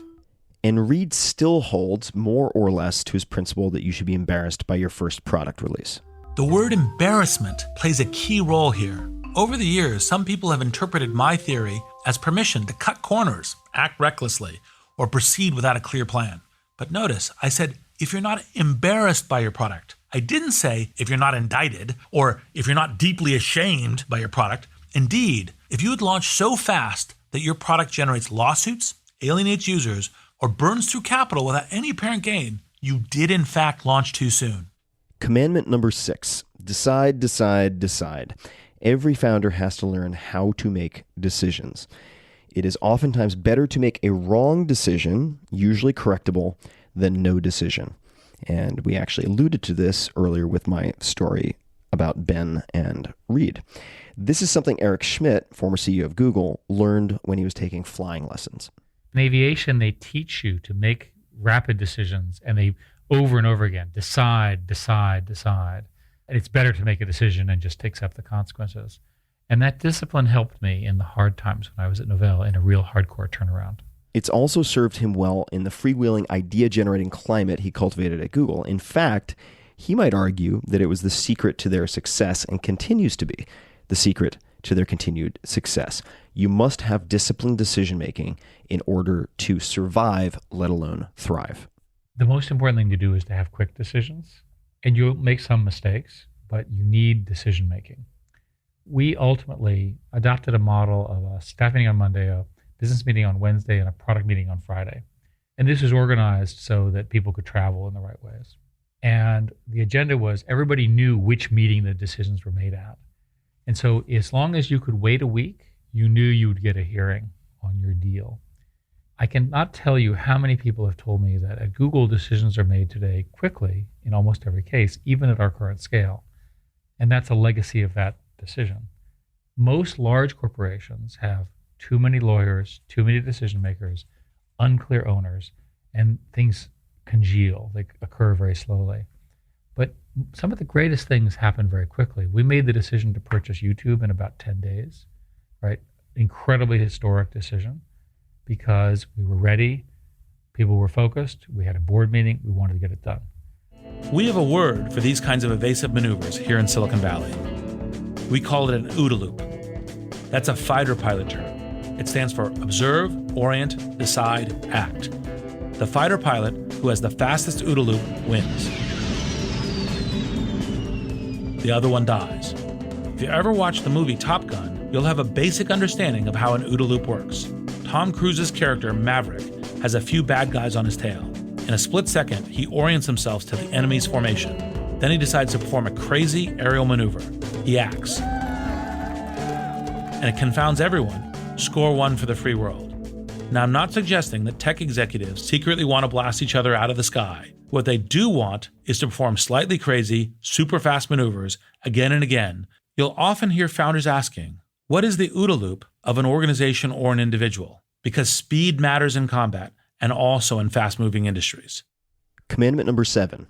And Reid still holds more or less to his principle that you should be embarrassed by your first product release. The word embarrassment plays a key role here. Over the years, some people have interpreted my theory as permission to cut corners, act recklessly, or proceed without a clear plan. But notice, I said, if you're not embarrassed by your product. I didn't say if you're not indicted or if you're not deeply ashamed by your product. Indeed, if you had launched so fast that your product generates lawsuits, alienates users, or burns through capital without any apparent gain, you did in fact launch too soon. Commandment number 6, decide, decide, decide. Every founder has to learn how to make decisions. It is oftentimes better to make a wrong decision, usually correctable, than no decision. And we actually alluded to this earlier with my story about Ben and Reid. This is something Eric Schmidt, former CEO of Google, learned when he was taking flying lessons. In aviation, they teach you to make rapid decisions, and they over and over again, decide, decide, decide. And it's better to make a decision and just accept the consequences. And that discipline helped me in the hard times when I was at Novell in a real hardcore turnaround. It's also served him well in the freewheeling, idea-generating climate he cultivated at Google. In fact, he might argue that it was the secret to their success and continues to be the secret to their continued success. You must have disciplined decision-making in order to survive, let alone thrive. The most important thing to do is to have quick decisions. And you'll make some mistakes, but you need decision-making. We ultimately adopted a model of a staff meeting on Monday, a business meeting on Wednesday, and a product meeting on Friday. And this was organized so that people could travel in the right ways. And the agenda was everybody knew which meeting the decisions were made at. And so as long as you could wait a week, you knew you would get a hearing on your deal. I cannot tell you how many people have told me that at Google, decisions are made today quickly in almost every case, even at our current scale. And that's a legacy of that decision. Most large corporations have too many lawyers, too many decision makers, unclear owners, and things congeal. They occur very slowly. But some of the greatest things happen very quickly. We made the decision to purchase YouTube in about 10 days, right? Incredibly historic decision because we were ready, people were focused, we had a board meeting, we wanted to get it done. We have a word for these kinds of evasive maneuvers here in Silicon Valley. We call it an OODA loop. That's a fighter pilot term. It stands for Observe, Orient, Decide, Act. The fighter pilot who has the fastest OODA loop wins. The other one dies. If you ever watch the movie Top Gun, you'll have a basic understanding of how an OODA loop works. Tom Cruise's character, Maverick, has a few bad guys on his tail. In a split second, he orients himself to the enemy's formation. Then he decides to perform a crazy aerial maneuver. He acts. And it confounds everyone. Score 1 for the free world. Now, I'm not suggesting that tech executives secretly want to blast each other out of the sky. What they do want is to perform slightly crazy, super fast maneuvers again and again. You'll often hear founders asking, what is the OODA loop of an organization or an individual? Because speed matters in combat and also in fast-moving industries. Commandment number 7,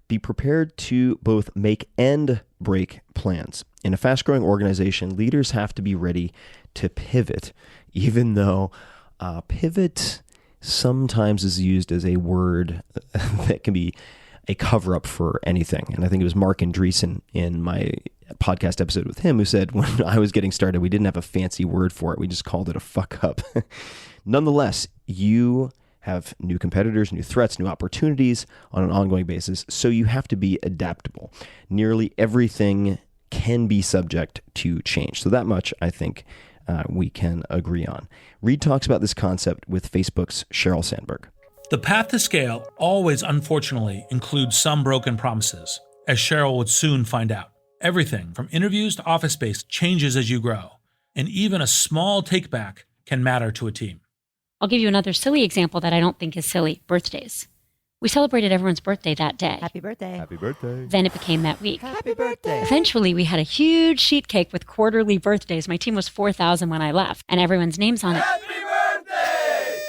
be prepared to both make and break plans. In a fast-growing organization, leaders have to be ready to pivot, even though pivot sometimes is used as a word that can be a cover-up for anything. And I think it was Mark Andreessen in my podcast episode with him who said when I was getting started, we didn't have a fancy word for it. We just called it a fuck-up. Nonetheless, you have new competitors, new threats, new opportunities on an ongoing basis, so you have to be adaptable. Nearly everything can be subject to change. So that much, I think, we can agree on. Reid talks about this concept with Facebook's Sheryl Sandberg. The path to scale always, unfortunately, includes some broken promises, as Sheryl would soon find out. Everything from interviews to office space changes as you grow, and even a small takeback can matter to a team. I'll give you another silly example that I don't think is silly. Birthdays. We celebrated everyone's birthday that day. Happy birthday. Happy birthday. Then it became that week. Happy birthday. Eventually, we had a huge sheet cake with quarterly birthdays. My team was 4,000 when I left, and everyone's names on it. Happy birthday!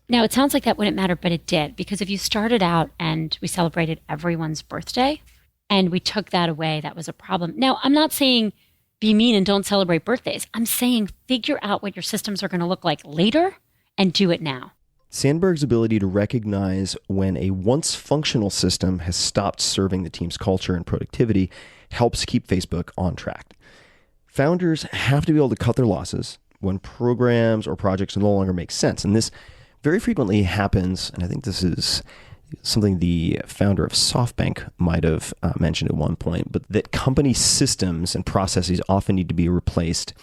Now, it sounds like that wouldn't matter, but it did, because if you started out and we celebrated everyone's birthday, and we took that away, that was a problem. Now, I'm not saying be mean and don't celebrate birthdays. I'm saying figure out what your systems are going to look like later and do it now. Sandberg's ability to recognize when a once functional system has stopped serving the team's culture and productivity helps keep Facebook on track. Founders have to be able to cut their losses when programs or projects no longer make sense. And this very frequently happens, and I think this is something the founder of SoftBank might have mentioned at one point, but that company systems and processes often need to be replaced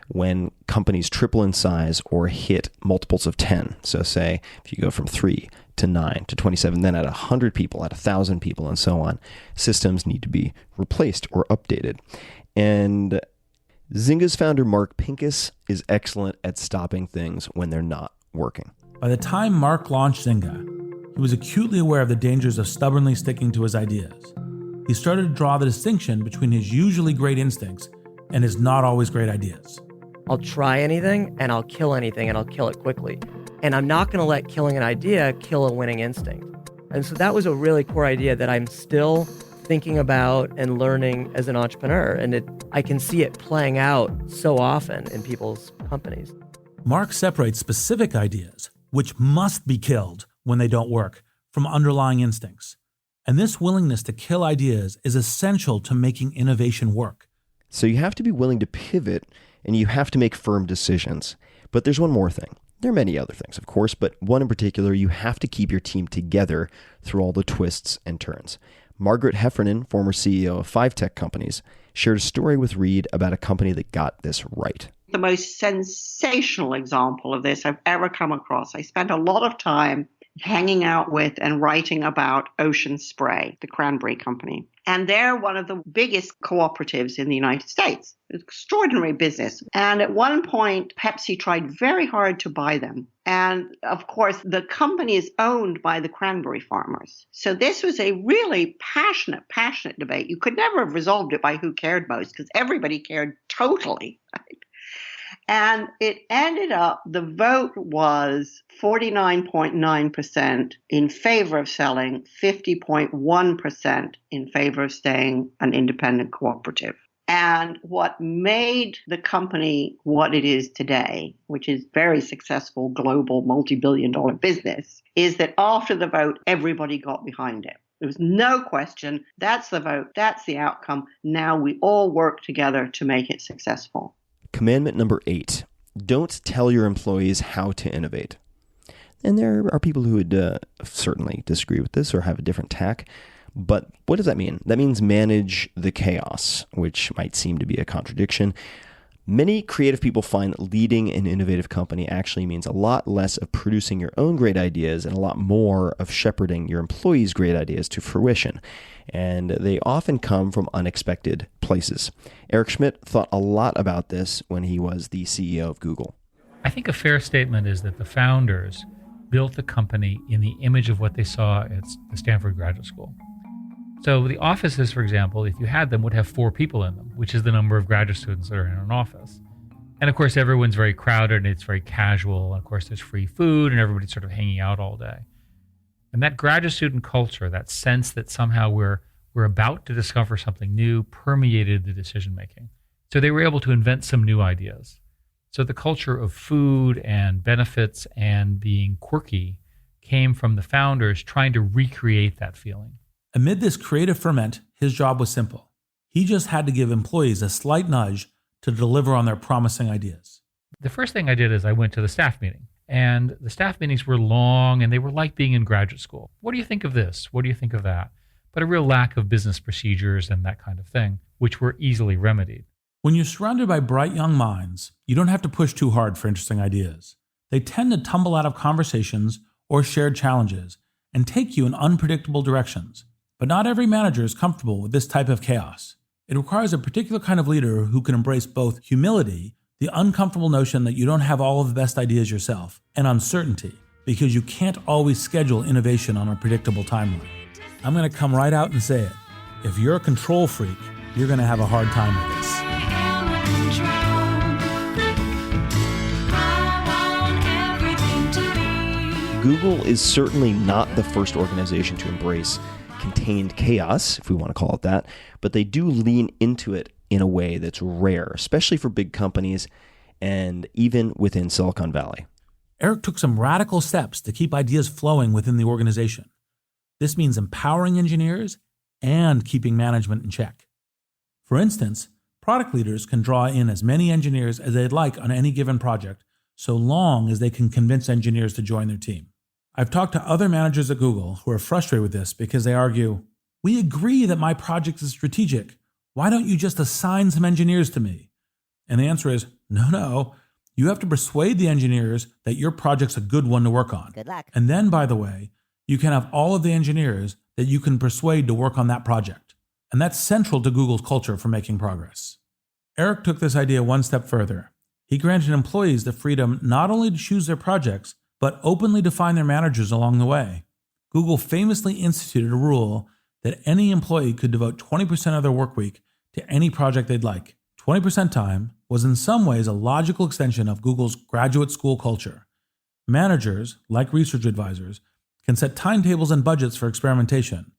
when companies triple in size or hit multiples of 10. So say if you go from 3 to 9 to 27, then at 100 people, at 1,000 people, and so on, systems need to be replaced or updated. And Zynga's founder, Mark Pincus, is excellent at stopping things when they're not working. By the time Mark launched Zynga, he was acutely aware of the dangers of stubbornly sticking to his ideas. He started to draw the distinction between his usually great instincts and his not always great ideas. I'll try anything and I'll kill anything and I'll kill it quickly. And I'm not going to let killing an idea kill a winning instinct. And so that was a really core idea that I'm still thinking about and learning as an entrepreneur. And I can see it playing out so often in people's companies. Mark separates specific ideas, which must be killed when they don't work, from underlying instincts. And this willingness to kill ideas is essential to making innovation work. So you have to be willing to pivot and you have to make firm decisions. But there's one more thing. There are many other things, of course, but one in particular, you have to keep your team together through all the twists and turns. Margaret Heffernan, former CEO of 5 tech companies, shared a story with Reid about a company that got this right. The most sensational example of this I've ever come across. I spent a lot of time hanging out with and writing about Ocean Spray, the cranberry company. And they're one of the biggest cooperatives in the United States. Extraordinary business. And at one point, Pepsi tried very hard to buy them. And of course, the company is owned by the cranberry farmers. So this was a really passionate debate. You could never have resolved it by who cared most, because everybody cared totally. Right? And it ended up, the vote was 49.9% in favor of selling, 50.1% in favor of staying an independent cooperative. And what made the company what it is today, which is very successful global multi-billion-dollar business, is that after the vote, everybody got behind it. There was no question. That's the vote. That's the outcome. Now we all work together to make it successful. Commandment number 8, don't tell your employees how to innovate. And there are people who would certainly disagree with this or have a different tack. But what does that mean? That means manage the chaos, which might seem to be a contradiction. Many creative people find leading an innovative company actually means a lot less of producing your own great ideas and a lot more of shepherding your employees' great ideas to fruition. And they often come from unexpected places. Eric Schmidt thought a lot about this when he was the CEO of Google. I think a fair statement is that the founders built the company in the image of what they saw at the Stanford Graduate School. So the offices, for example, if you had them, would have 4 people in them, which is the number of graduate students that are in an office. And of course, everyone's very crowded and it's very casual. And of course, there's free food and everybody's sort of hanging out all day. And that graduate student culture, that sense that somehow we're about to discover something new, permeated the decision making. So they were able to invent some new ideas. So the culture of food and benefits and being quirky came from the founders trying to recreate that feeling. Amid this creative ferment, his job was simple. He just had to give employees a slight nudge to deliver on their promising ideas. The first thing I did is I went to the staff meeting. And the staff meetings were long and they were like being in graduate school. What do you think of this? What do you think of that? But a real lack of business procedures and that kind of thing, which were easily remedied. When you're surrounded by bright young minds, you don't have to push too hard for interesting ideas. They tend to tumble out of conversations or shared challenges and take you in unpredictable directions. But not every manager is comfortable with this type of chaos. It requires a particular kind of leader who can embrace both humility, the uncomfortable notion that you don't have all of the best ideas yourself, and uncertainty, because you can't always schedule innovation on a predictable timeline. I'm going to come right out and say it. If you're a control freak, you're going to have a hard time with this. Google is certainly not the first organization to embrace contained chaos, if we want to call it that, but they do lean into it in a way that's rare, especially for big companies and even within Silicon Valley. Eric took some radical steps to keep ideas flowing within the organization. This means empowering engineers and keeping management in check. For instance, product leaders can draw in as many engineers as they'd like on any given project, so long as they can convince engineers to join their team. I've talked to other managers at Google who are frustrated with this because they argue, we agree that my project is strategic. Why don't you just assign some engineers to me? And the answer is, no. You have to persuade the engineers that your project's a good one to work on. Good luck. And then, by the way, you can have all of the engineers that you can persuade to work on that project. And that's central to Google's culture for making progress. Eric took this idea one step further. He granted employees the freedom not only to choose their projects, but openly define their managers along the way. Google famously instituted a rule that any employee could devote 20% of their work week to any project they'd like. 20% time was in some ways a logical extension of Google's graduate school culture. Managers, like research advisors, can set timetables and budgets for experimentation,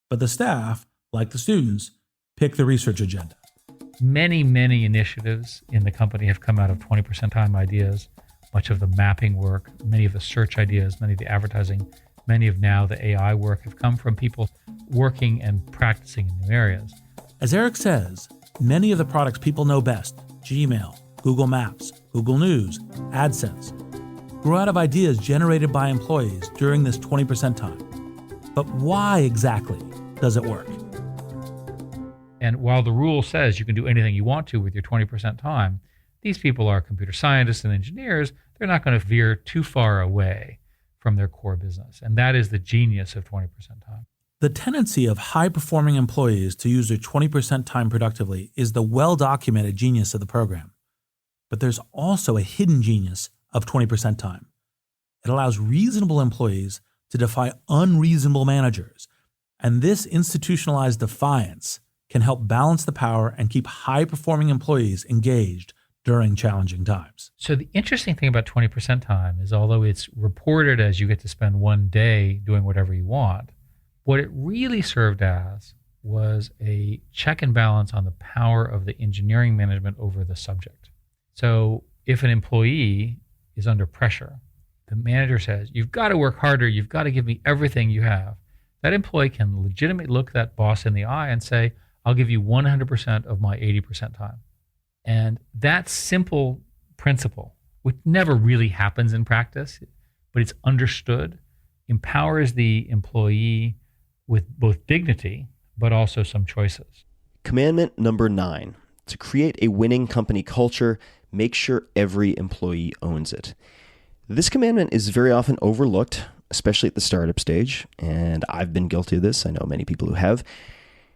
but the staff, like the students, pick the research agenda. Many initiatives in the company have come out of 20% time ideas. Much of the mapping work, many of the search ideas, many of the advertising, many of now the AI work have come from people working and practicing in new areas. As Eric says, many of the products people know best, Gmail, Google Maps, Google News, AdSense, grew out of ideas generated by employees during this 20% time. But why exactly does it work? And while the rule says you can do anything you want to with your 20% time, these people are computer scientists and engineers. They're not going to veer too far away from their core business. And that is the genius of 20% time. The tendency of high-performing employees to use their 20% time productively is the well-documented genius of the program. But there's also a hidden genius of 20% time. It allows reasonable employees to defy unreasonable managers. And this institutionalized defiance can help balance the power and keep high-performing employees engaged during challenging times. So the interesting thing about 20% time is, although it's reported as you get to spend one day doing whatever you want, what it really served as was a check and balance on the power of the engineering management over the subject. So if an employee is under pressure, the manager says, you've got to work harder, you've got to give me everything you have. That employee can legitimately look that boss in the eye and say, I'll give you 100% of my 80% time. And that simple principle, which never really happens in practice, but it's understood, empowers the employee with both dignity, but also some choices. Commandment number 9, to create a winning company culture, make sure every employee owns it. This commandment is very often overlooked, especially at the startup stage, and I've been guilty of this. I know many people who have.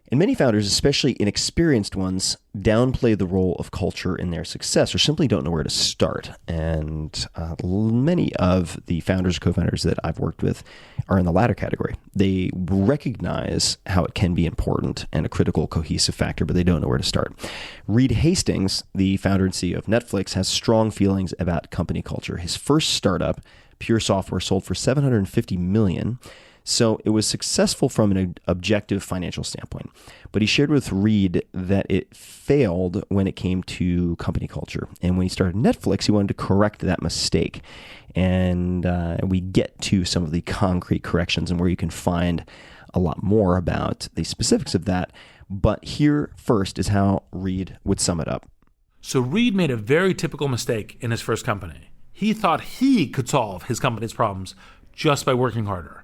And many founders, especially inexperienced ones, downplay the role of culture in their success or simply don't know where to start. And many of the founders, co-founders that I've worked with are in the latter category. They recognize how it can be important and a critical cohesive factor, but they don't know where to start. Reid Hastings, the founder and CEO of Netflix, has strong feelings about company culture. His first startup, Pure Software, sold for $750 million. So it was successful from an objective financial standpoint. But he shared with Reid that it failed when it came to company culture. And when he started Netflix, he wanted to correct that mistake. And we get to some of the concrete corrections and where you can find a lot more about the specifics of that. But here first is how Reid would sum it up. So Reid made a very typical mistake in his first company. He thought he could solve his company's problems just by working harder.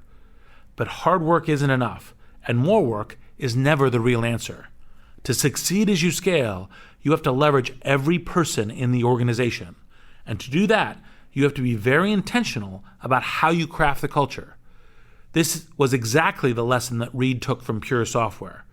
But hard work isn't enough, and more work is never the real answer. To succeed as you scale, you have to leverage every person in the organization. And to do that, you have to be very intentional about how you craft the culture. This was exactly the lesson that Reid took from Pure Software.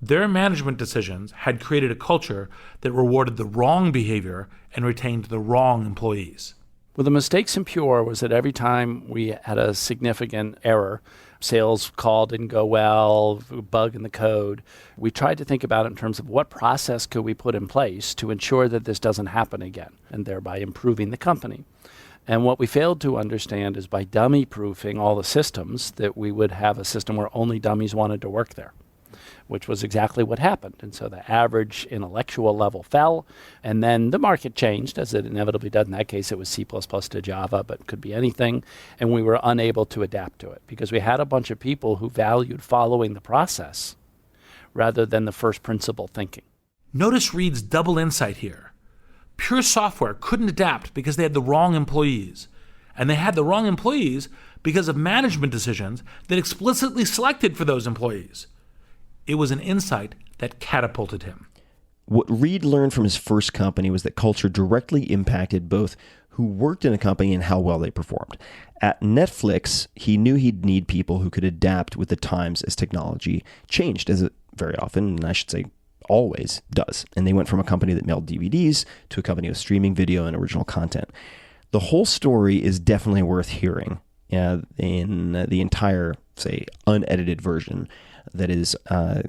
Their management decisions had created a culture that rewarded the wrong behavior and retained the wrong employees. Well, the mistakes in Pure was that every time we had a significant error, sales call didn't go well, bug in the code, we tried to think about it in terms of what process could we put in place to ensure that this doesn't happen again, and thereby improving the company. And what we failed to understand is by dummy-proofing all the systems, that we would have a system where only dummies wanted to work there, which was exactly what happened. And so the average intellectual level fell, and then the market changed, as it inevitably does. In that case, it was C++ to Java, but it could be anything, and we were unable to adapt to it because we had a bunch of people who valued following the process rather than the first principle thinking. Notice Reid's double insight here. Pure Software couldn't adapt because they had the wrong employees, and they had the wrong employees because of management decisions that explicitly selected for those employees. It was an insight that catapulted him. What Reid learned from his first company was that culture directly impacted both who worked in a company and how well they performed. At Netflix, he knew he'd need people who could adapt with the times as technology changed, as it very often, and I should say always, does. And they went from a company that mailed DVDs to a company with streaming video and original content. The whole story is definitely worth hearing in the entire, say, unedited version that is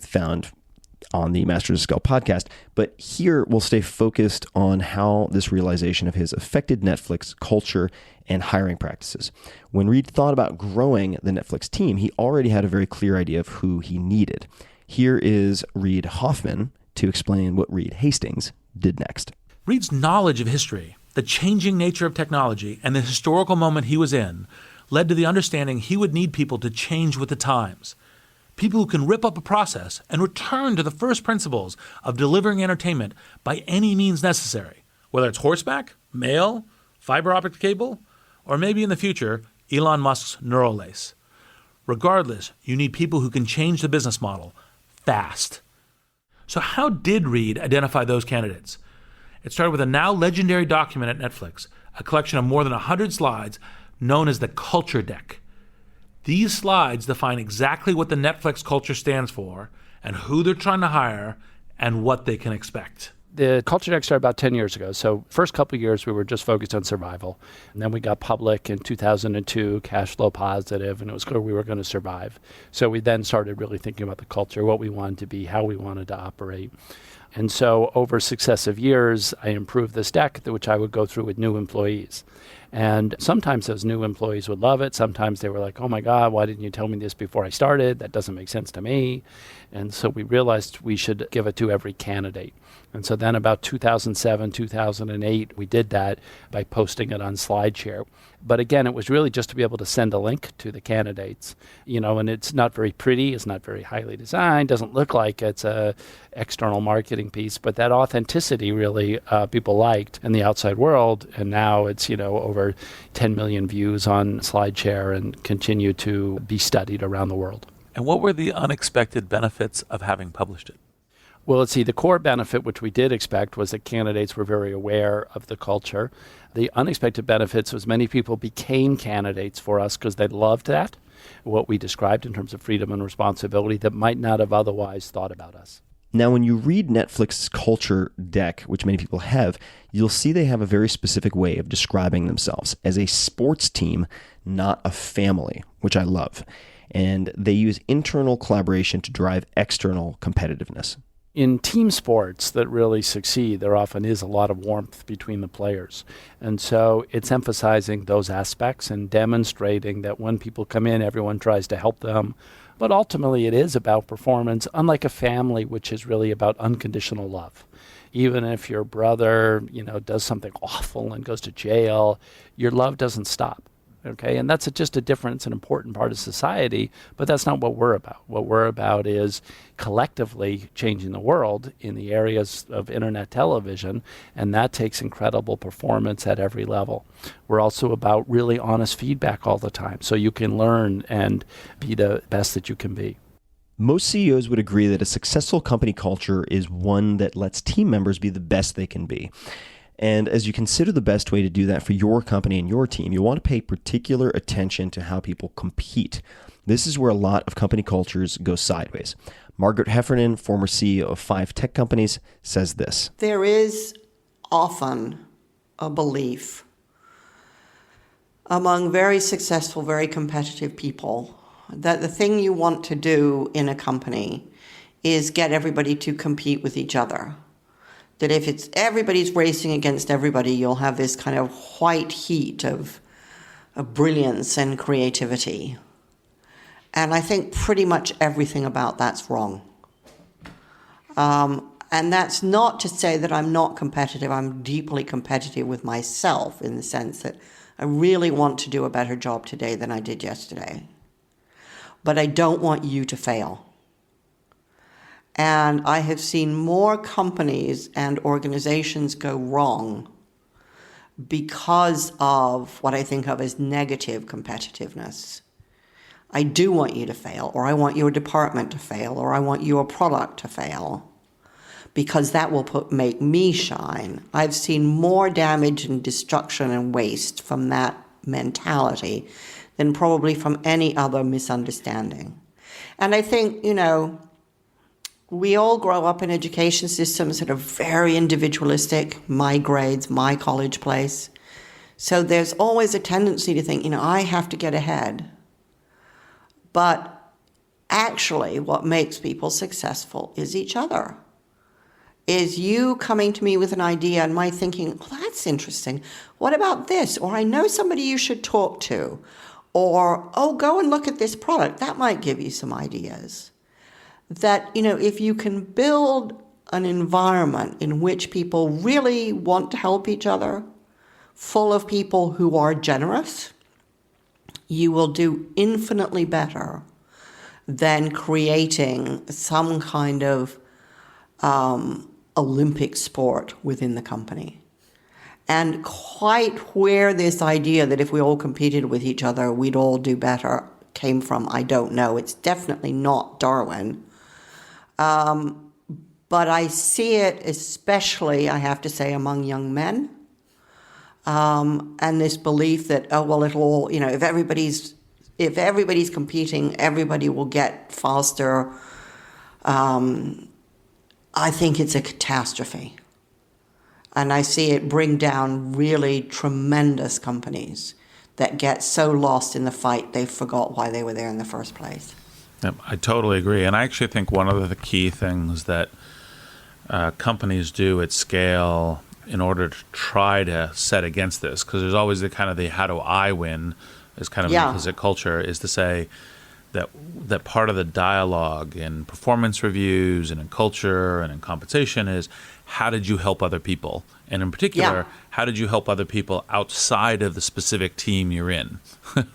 found on the Masters of Scale podcast. But here we'll stay focused on how this realization of his affected Netflix culture and hiring practices. When Reid thought about growing the Netflix team, he already had a very clear idea of who he needed. Here is Reid Hoffman to explain what Reid Hastings did next. Reid's knowledge of history, the changing nature of technology, and the historical moment he was in led to the understanding he would need people to change with the times. People who can rip up a process and return to the first principles of delivering entertainment by any means necessary, whether it's horseback, mail, fiber optic cable, or maybe in the future, Elon Musk's neural lace. Regardless, you need people who can change the business model fast. So how did Reid identify those candidates? It started with a now legendary document at Netflix, a collection of more than 100 slides known as the Culture Deck. These slides define exactly what the Netflix culture stands for and who they're trying to hire and what they can expect. The Culture Deck started about 10 years ago. So first couple of years, we were just focused on survival. And then we got public in 2002, cash flow positive, and it was clear we were going to survive. So we then started really thinking about the culture, what we wanted to be, how we wanted to operate. And so over successive years, I improved this deck, which I would go through with new employees. And sometimes those new employees would love it. Sometimes they were like, oh my God, why didn't you tell me this before I started? That doesn't make sense to me. And so we realized we should give it to every candidate. And so then about 2007, 2008, we did that by posting it on SlideShare. But again, it was really just to be able to send a link to the candidates, and it's not very pretty, it's not very highly designed, doesn't look like it's a external marketing piece, but that authenticity really people liked in the outside world. And now it's, over 10 million views on SlideShare and continue to be studied around the world. And what were the unexpected benefits of having published it? Well, let's see, the core benefit, which we did expect, was that candidates were very aware of the culture. The unexpected benefits was many people became candidates for us because they loved that, what we described in terms of freedom and responsibility, that might not have otherwise thought about us. Now, when you read Netflix's culture deck, which many people have, you'll see they have a very specific way of describing themselves as a sports team, not a family, which I love. And they use internal collaboration to drive external competitiveness. In team sports that really succeed, there often is a lot of warmth between the players. And so it's emphasizing those aspects and demonstrating that when people come in, everyone tries to help them. But ultimately, it is about performance, unlike a family, which is really about unconditional love. Even if your brother, does something awful and goes to jail, your love doesn't stop. Okay, and that's just a different, an important part of society, but that's not what we're about. What we're about is collectively changing the world in the areas of internet television, and that takes incredible performance at every level. We're also about really honest feedback all the time, so you can learn and be the best that you can be. Most CEOs would agree that a successful company culture is one that lets team members be the best they can be. And as you consider the best way to do that for your company and your team, you want to pay particular attention to how people compete. This is where a lot of company cultures go sideways. Margaret Heffernan, former CEO of 5 tech companies, says this. There is often a belief among very successful, very competitive people that the thing you want to do in a company is get everybody to compete with each other. That if it's everybody's racing against everybody, you'll have this kind of white heat of brilliance and creativity. And I think pretty much everything about that's wrong. And that's not to say that I'm not competitive. I'm deeply competitive with myself in the sense that I really want to do a better job today than I did yesterday. But I don't want you to fail. And I have seen more companies and organizations go wrong because of what I think of as negative competitiveness. I do want you to fail, or I want your department to fail, or I want your product to fail, because that will make me shine. I've seen more damage and destruction and waste from that mentality than probably from any other misunderstanding. And I think, we all grow up in education systems that are very individualistic, my grades, my college place. So there's always a tendency to think, I have to get ahead. But actually what makes people successful is each other. Is you coming to me with an idea and my thinking, well, that's interesting. What about this? Or I know somebody you should talk to. Or, go and look at this product. That might give you some ideas. That, if you can build an environment in which people really want to help each other, full of people who are generous, you will do infinitely better than creating some kind of Olympic sport within the company. And quite where this idea that if we all competed with each other, we'd all do better came from, I don't know. It's definitely not Darwin. But I see it especially, I have to say, among young men. And this belief that, it'll all, if everybody's competing, everybody will get faster. I think it's a catastrophe. And I see it bring down really tremendous companies that get so lost in the fight they forgot why they were there in the first place. I totally agree. And I actually think one of the key things that companies do at scale in order to try to set against this? Because there's always the kind of the how do I win is kind of an implicit culture, is to say that part of the dialogue in performance reviews and in culture and in compensation is how did you help other people? And in particular, how did you help other people outside of the specific team you're in?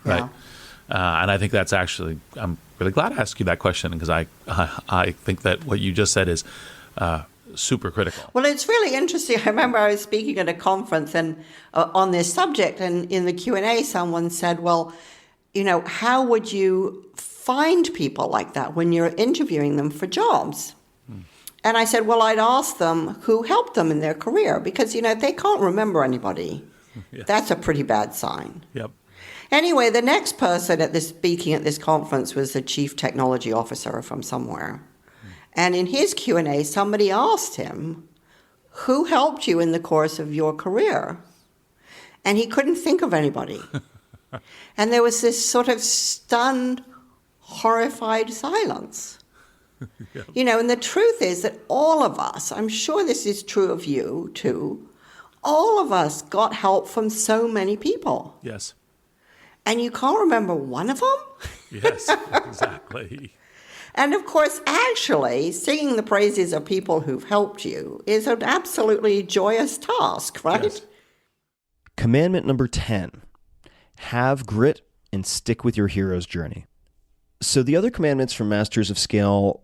Right? And I think that's actually, I'm really glad I asked you that question, because I think that what you just said is super critical. Well, it's really interesting. I remember I was speaking at a conference and on this subject, and in the Q&A, someone said, well, how would you find people like that when you're interviewing them for jobs? And I said, well, I'd ask them who helped them in their career, because, if they can't remember anybody, that's a pretty bad sign. Yep. Anyway, the next person speaking at this conference was the chief technology officer from somewhere. And in his Q&A, somebody asked him, who helped you in the course of your career? And he couldn't think of anybody. And there was this sort of stunned, horrified silence. And the truth is that all of us, I'm sure this is true of you too, all of us got help from so many people. Yes. And you can't remember one of them? Yes, exactly. And of course, actually, singing the praises of people who've helped you is an absolutely joyous task, right? Yes. Commandment number 10, have grit and stick with your hero's journey. So the other commandments from Masters of Scale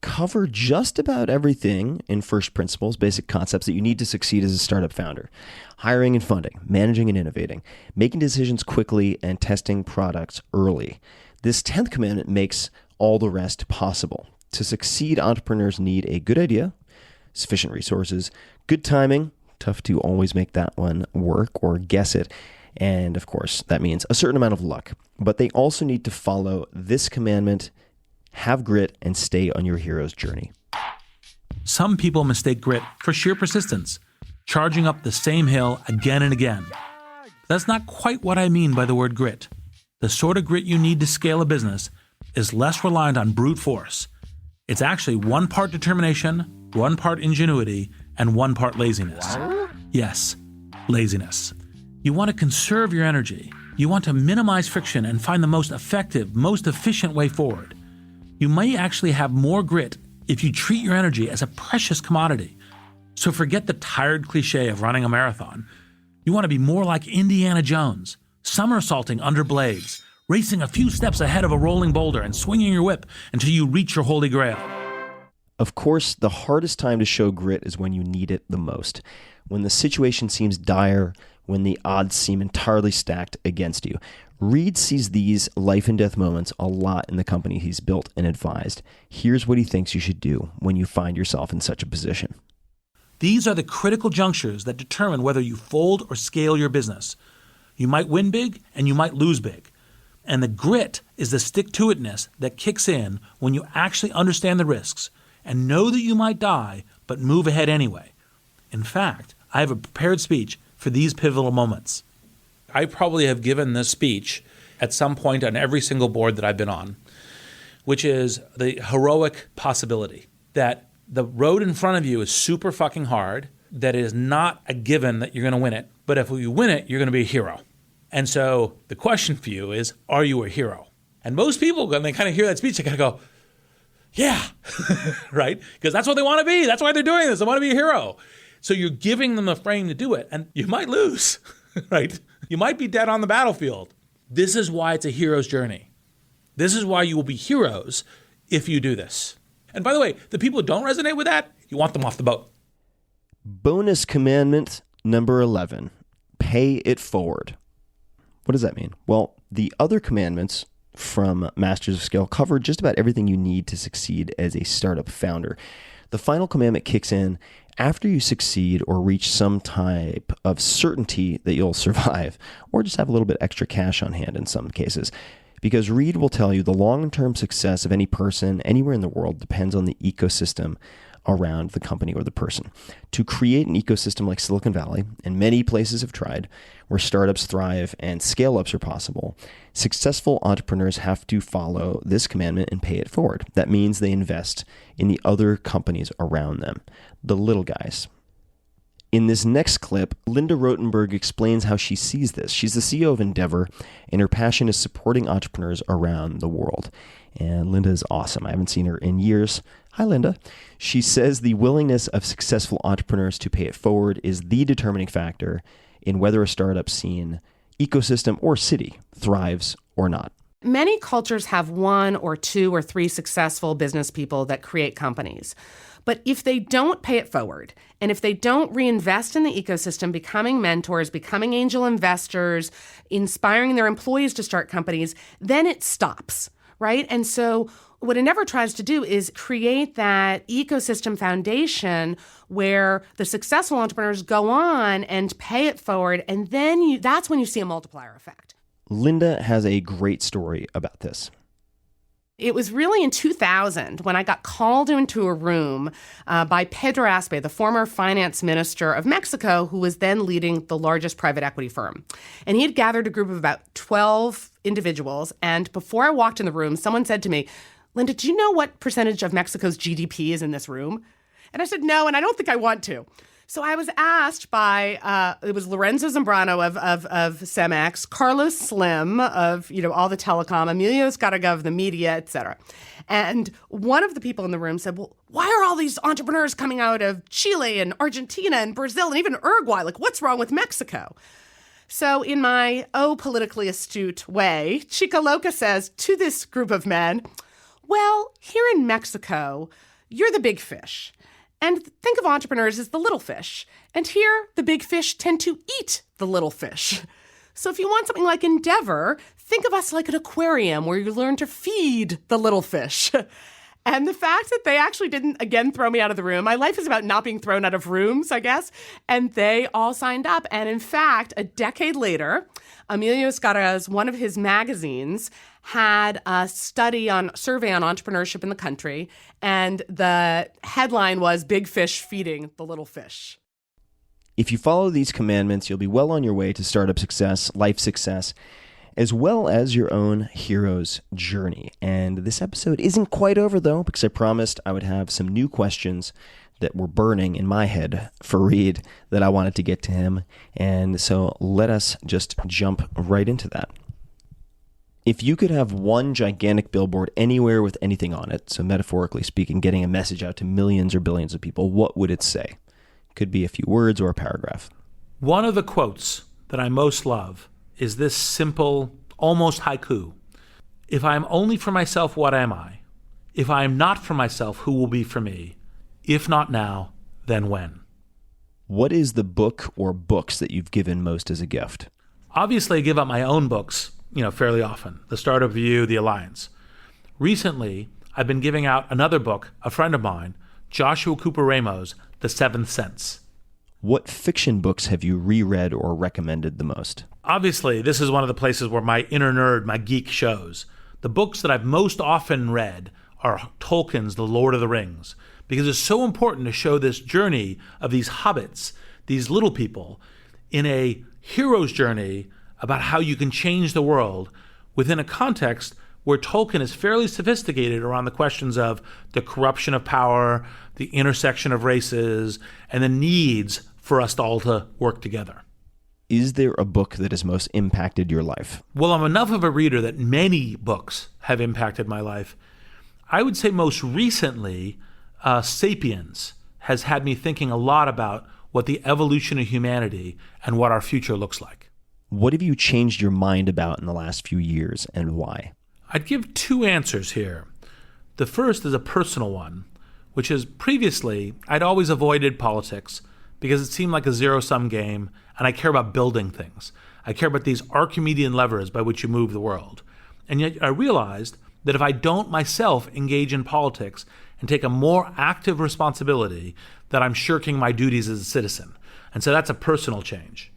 cover just about everything in first principles, basic concepts that you need to succeed as a startup founder. Hiring and funding, managing and innovating, making decisions quickly, and testing products early. This 10th commandment makes all the rest possible. To succeed, entrepreneurs need a good idea, sufficient resources, good timing, tough to always make that one work or guess it, and of course, that means a certain amount of luck. But they also need to follow this commandment, have grit, and stay on your hero's journey. Some people mistake grit for sheer persistence, charging up the same hill again and again. That's not quite what I mean by the word grit. The sort of grit you need to scale a business is less reliant on brute force. It's actually 1 part determination, 1 part ingenuity, and 1 part laziness. Yes, laziness. You want to conserve your energy. You want to minimize friction and find the most effective, most efficient way forward. You may actually have more grit if you treat your energy as a precious commodity. So forget the tired cliche of running a marathon. You want to be more like Indiana Jones, somersaulting under blades, racing a few steps ahead of a rolling boulder and swinging your whip until you reach your holy grail. Of course, the hardest time to show grit is when you need it the most. When the situation seems dire, when the odds seem entirely stacked against you. Reid sees these life and death moments a lot in the company he's built and advised. Here's what he thinks you should do when you find yourself in such a position. These are the critical junctures that determine whether you fold or scale your business. You might win big and you might lose big. And the grit is the stick-to-itness that kicks in when you actually understand the risks and know that you might die, but move ahead anyway. In fact, I have a prepared speech for these pivotal moments. I probably have given this speech at some point on every single board that I've been on, which is the heroic possibility that the road in front of you is super fucking hard, that it is not a given that you're going to win it, but if you win it, you're going to be a hero. And so the question for you is, are you a hero? And most people, when they kind of hear that speech, they kind of go, yeah, right? Because that's what they want to be. That's why they're doing this. They want to be a hero. So you're giving them the frame to do it, and you might lose, right? You might be dead on the battlefield. This is why it's a hero's journey. This is why you will be heroes if you do this. And by the way, the people who don't resonate with that, you want them off the boat. Bonus commandment number 11, pay it forward. What does that mean? Well, the other commandments from Masters of Scale cover just about everything you need to succeed as a startup founder. The final commandment kicks in after you succeed or reach some type of certainty that you'll survive, or just have a little bit extra cash on hand in some cases. Because Reid will tell you the long-term success of any person anywhere in the world depends on the ecosystem around the company or the person. To create an ecosystem like Silicon Valley, and many places have tried, where startups thrive and scale-ups are possible, successful entrepreneurs have to follow this commandment and pay it forward. That means they invest in the other companies around them, the little guys. In this next clip, Linda Rotenberg explains how she sees this. She's the CEO of Endeavor, and her passion is supporting entrepreneurs around the world. And Linda is awesome. I haven't seen her in years. Hi, Linda. She says the willingness of successful entrepreneurs to pay it forward is the determining factor in whether a startup scene, ecosystem, or city thrives or not. Many cultures have one or two or three successful business people that create companies. But if they don't pay it forward, and if they don't reinvest in the ecosystem, becoming mentors, becoming angel investors, inspiring their employees to start companies, then it stops, right? And so what Endeavor tries to do is create that ecosystem foundation where the successful entrepreneurs go on and pay it forward, and then that's when you see a multiplier effect. Linda has a great story about this. It was really in 2000 when I got called into a room by Pedro Aspe, the former finance minister of Mexico, who was then leading the largest private equity firm. And he had gathered a group of about 12 individuals. And before I walked in the room, someone said to me, "Linda, do you know what percentage of Mexico's GDP is in this room?" And I said, "No, and I don't think I want to." So I was asked by, it was Lorenzo Zambrano of Cemex, Carlos Slim of, all the telecom, Emilio Escarga of the media, et cetera. And one of the people in the room said, "Well, why are all these entrepreneurs coming out of Chile and Argentina and Brazil and even Uruguay? Like, what's wrong with Mexico?" So in my, politically astute way, Chica Loca says to this group of men, "Well, here in Mexico, you're the big fish. And think of entrepreneurs as the little fish. And here, the big fish tend to eat the little fish. So if you want something like Endeavor, think of us like an aquarium where you learn to feed the little fish." And the fact that they actually didn't, again, throw me out of the room. My life is about not being thrown out of rooms, I guess. And they all signed up. And in fact, a decade later, Emilio Escarga's, one of his magazines, had a survey on entrepreneurship in the country. And the headline was "Big Fish Feeding the Little Fish." If you follow these commandments, you'll be well on your way to startup success, life success, as well as your own hero's journey. And this episode isn't quite over, though, because I promised I would have some new questions that were burning in my head for Reid that I wanted to get to him. And so let us just jump right into that. If you could have one gigantic billboard anywhere with anything on it, so metaphorically speaking, getting a message out to millions or billions of people, what would it say? Could be a few words or a paragraph. One of the quotes that I most love is this simple, almost haiku. "If I am only for myself, what am I? If I am not for myself, who will be for me? If not now, then when?" What is the book or books that you've given most as a gift? Obviously, I give out my own books, fairly often. The Startup View, The Alliance. Recently, I've been giving out another book, a friend of mine, Joshua Cooper Ramos, The Seventh Sense. What fiction books have you reread or recommended the most? Obviously, this is one of the places where my inner nerd, my geek shows. The books that I've most often read are Tolkien's The Lord of the Rings, because it's so important to show this journey of these hobbits, these little people, in a hero's journey about how you can change the world within a context where Tolkien is fairly sophisticated around the questions of the corruption of power, the intersection of races, and the needs for us all to work together. Is there a book that has most impacted your life? Well, I'm enough of a reader that many books have impacted my life. I would say most recently, Sapiens has had me thinking a lot about what the evolution of humanity and what our future looks like. What have you changed your mind about in the last few years, and why? I'd give two answers here. The first is a personal one, which is previously I'd always avoided politics because it seemed like a zero-sum game, and I care about building things. I care about these Archimedean levers by which you move the world. And yet I realized that if I don't myself engage in politics and take a more active responsibility, that I'm shirking my duties as a citizen. And so that's a personal change.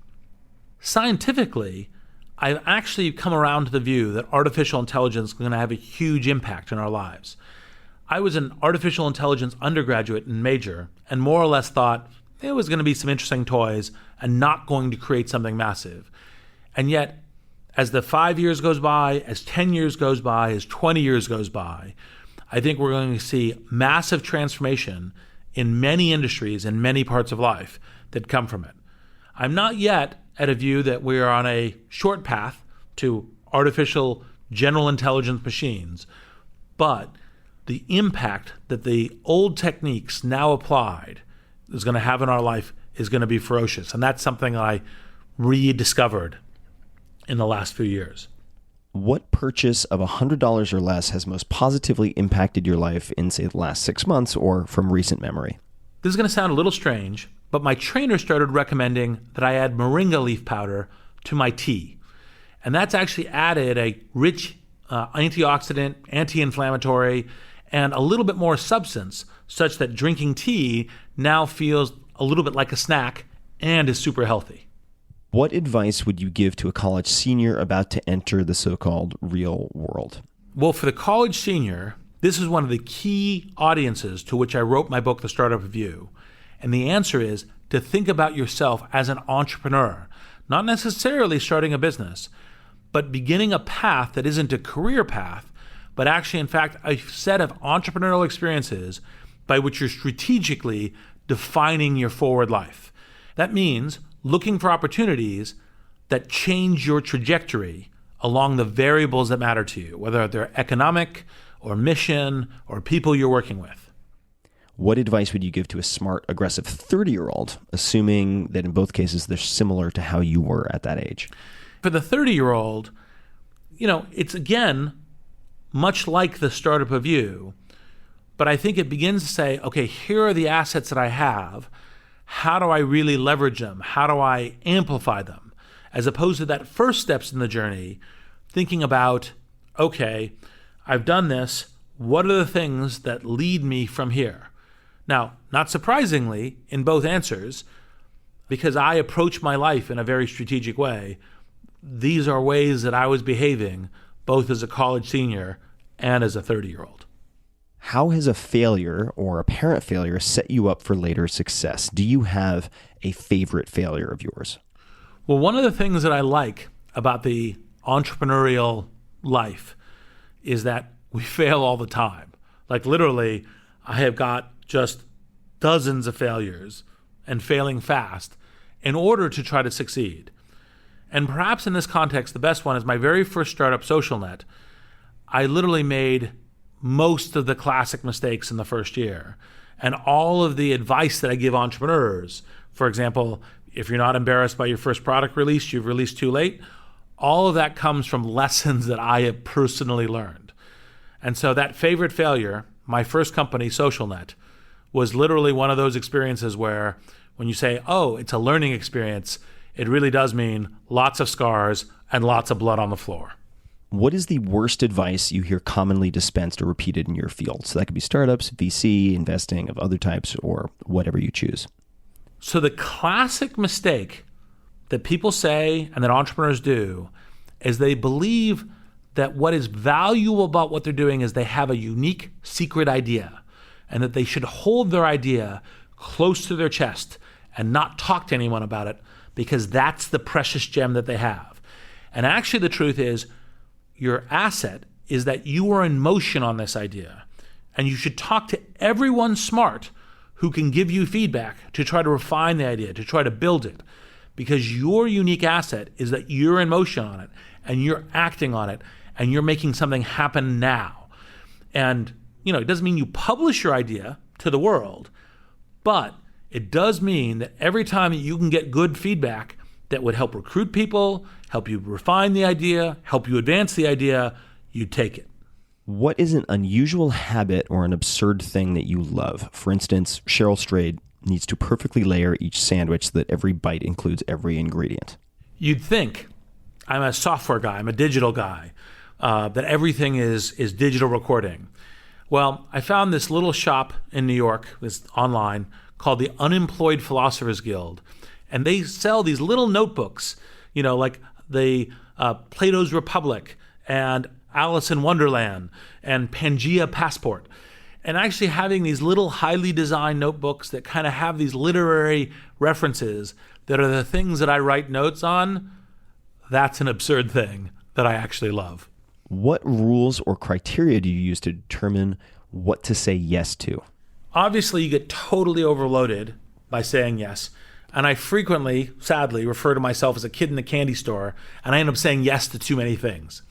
Scientifically, I've actually come around to the view that artificial intelligence is going to have a huge impact in our lives. I was an artificial intelligence undergraduate and major, and more or less thought it was going to be some interesting toys and not going to create something massive. And yet, as the 5 years goes by, as 10 years goes by, as 20 years goes by, I think we're going to see massive transformation in many industries and many parts of life that come from it. I'm not yet at a view that we are on a short path to artificial general intelligence machines, but the impact that the old techniques now applied is going to have in our life is going to be ferocious. And that's something I rediscovered in the last few years. What purchase of $100 or less has most positively impacted your life in, say, the last 6 months or from recent memory? This is going to sound a little strange, but my trainer started recommending that I add moringa leaf powder to my tea. And that's actually added a rich antioxidant, anti-inflammatory, and a little bit more substance, such that drinking tea now feels a little bit like a snack and is super healthy. What advice would you give to a college senior about to enter the so-called real world? Well, for the college senior, this is one of the key audiences to which I wrote my book, The Startup Review. And the answer is to think about yourself as an entrepreneur, not necessarily starting a business, but beginning a path that isn't a career path, but actually, in fact, a set of entrepreneurial experiences by which you're strategically defining your forward life. That means looking for opportunities that change your trajectory along the variables that matter to you, whether they're economic or mission or people you're working with. What advice would you give to a smart, aggressive 30-year-old, assuming that in both cases they're similar to how you were at that age? For the 30-year-old, it's again much like the Startup Review, but I think it begins to say, okay, here are the assets that I have. How do I really leverage them? How do I amplify them? As opposed to that first steps in the journey, thinking about, okay, I've done this. What are the things that lead me from here? Now, not surprisingly, in both answers, because I approach my life in a very strategic way, these are ways that I was behaving both as a college senior and as a 30-year-old. How has a failure or apparent failure set you up for later success? Do you have a favorite failure of yours? Well, one of the things that I like about the entrepreneurial life is that we fail all the time. Like literally, I have got just dozens of failures and failing fast in order to try to succeed. And perhaps in this context, the best one is my very first startup, SocialNet. I literally made most of the classic mistakes in the first year. And all of the advice that I give entrepreneurs, for example, if you're not embarrassed by your first product release, you've released too late, all of that comes from lessons that I have personally learned. And so that favorite failure, my first company, SocialNet, was literally one of those experiences where when you say, oh, it's a learning experience, it really does mean lots of scars and lots of blood on the floor. What is the worst advice you hear commonly dispensed or repeated in your field? So that could be startups, VC, investing of other types, or whatever you choose. So the classic mistake that people say and that entrepreneurs do is they believe that what is valuable about what they're doing is they have a unique secret idea and that they should hold their idea close to their chest and not talk to anyone about it because that's the precious gem that they have. And actually the truth is your asset is that you are in motion on this idea and you should talk to everyone smart who can give you feedback to try to refine the idea, to try to build it, because your unique asset is that you're in motion on it and you're acting on it and you're making something happen now. And, it doesn't mean you publish your idea to the world, but it does mean that every time you can get good feedback that would help recruit people, help you refine the idea, help you advance the idea, you take it. What is an unusual habit or an absurd thing that you love? For instance, Cheryl Strayed needs to perfectly layer each sandwich so that every bite includes every ingredient. You'd think I'm a software guy, I'm a digital guy, that everything is digital recording. Well, I found this little shop in New York, this online, called the Unemployed Philosophers Guild. And they sell these little notebooks, like the Plato's Republic and Alice in Wonderland and Pangea Passport. And actually having these little highly designed notebooks that kind of have these literary references that are the things that I write notes on, that's an absurd thing that I actually love. What rules or criteria do you use to determine what to say yes to? Obviously, you get totally overloaded by saying yes. And I frequently, sadly, refer to myself as a kid in the candy store, and I end up saying yes to too many things.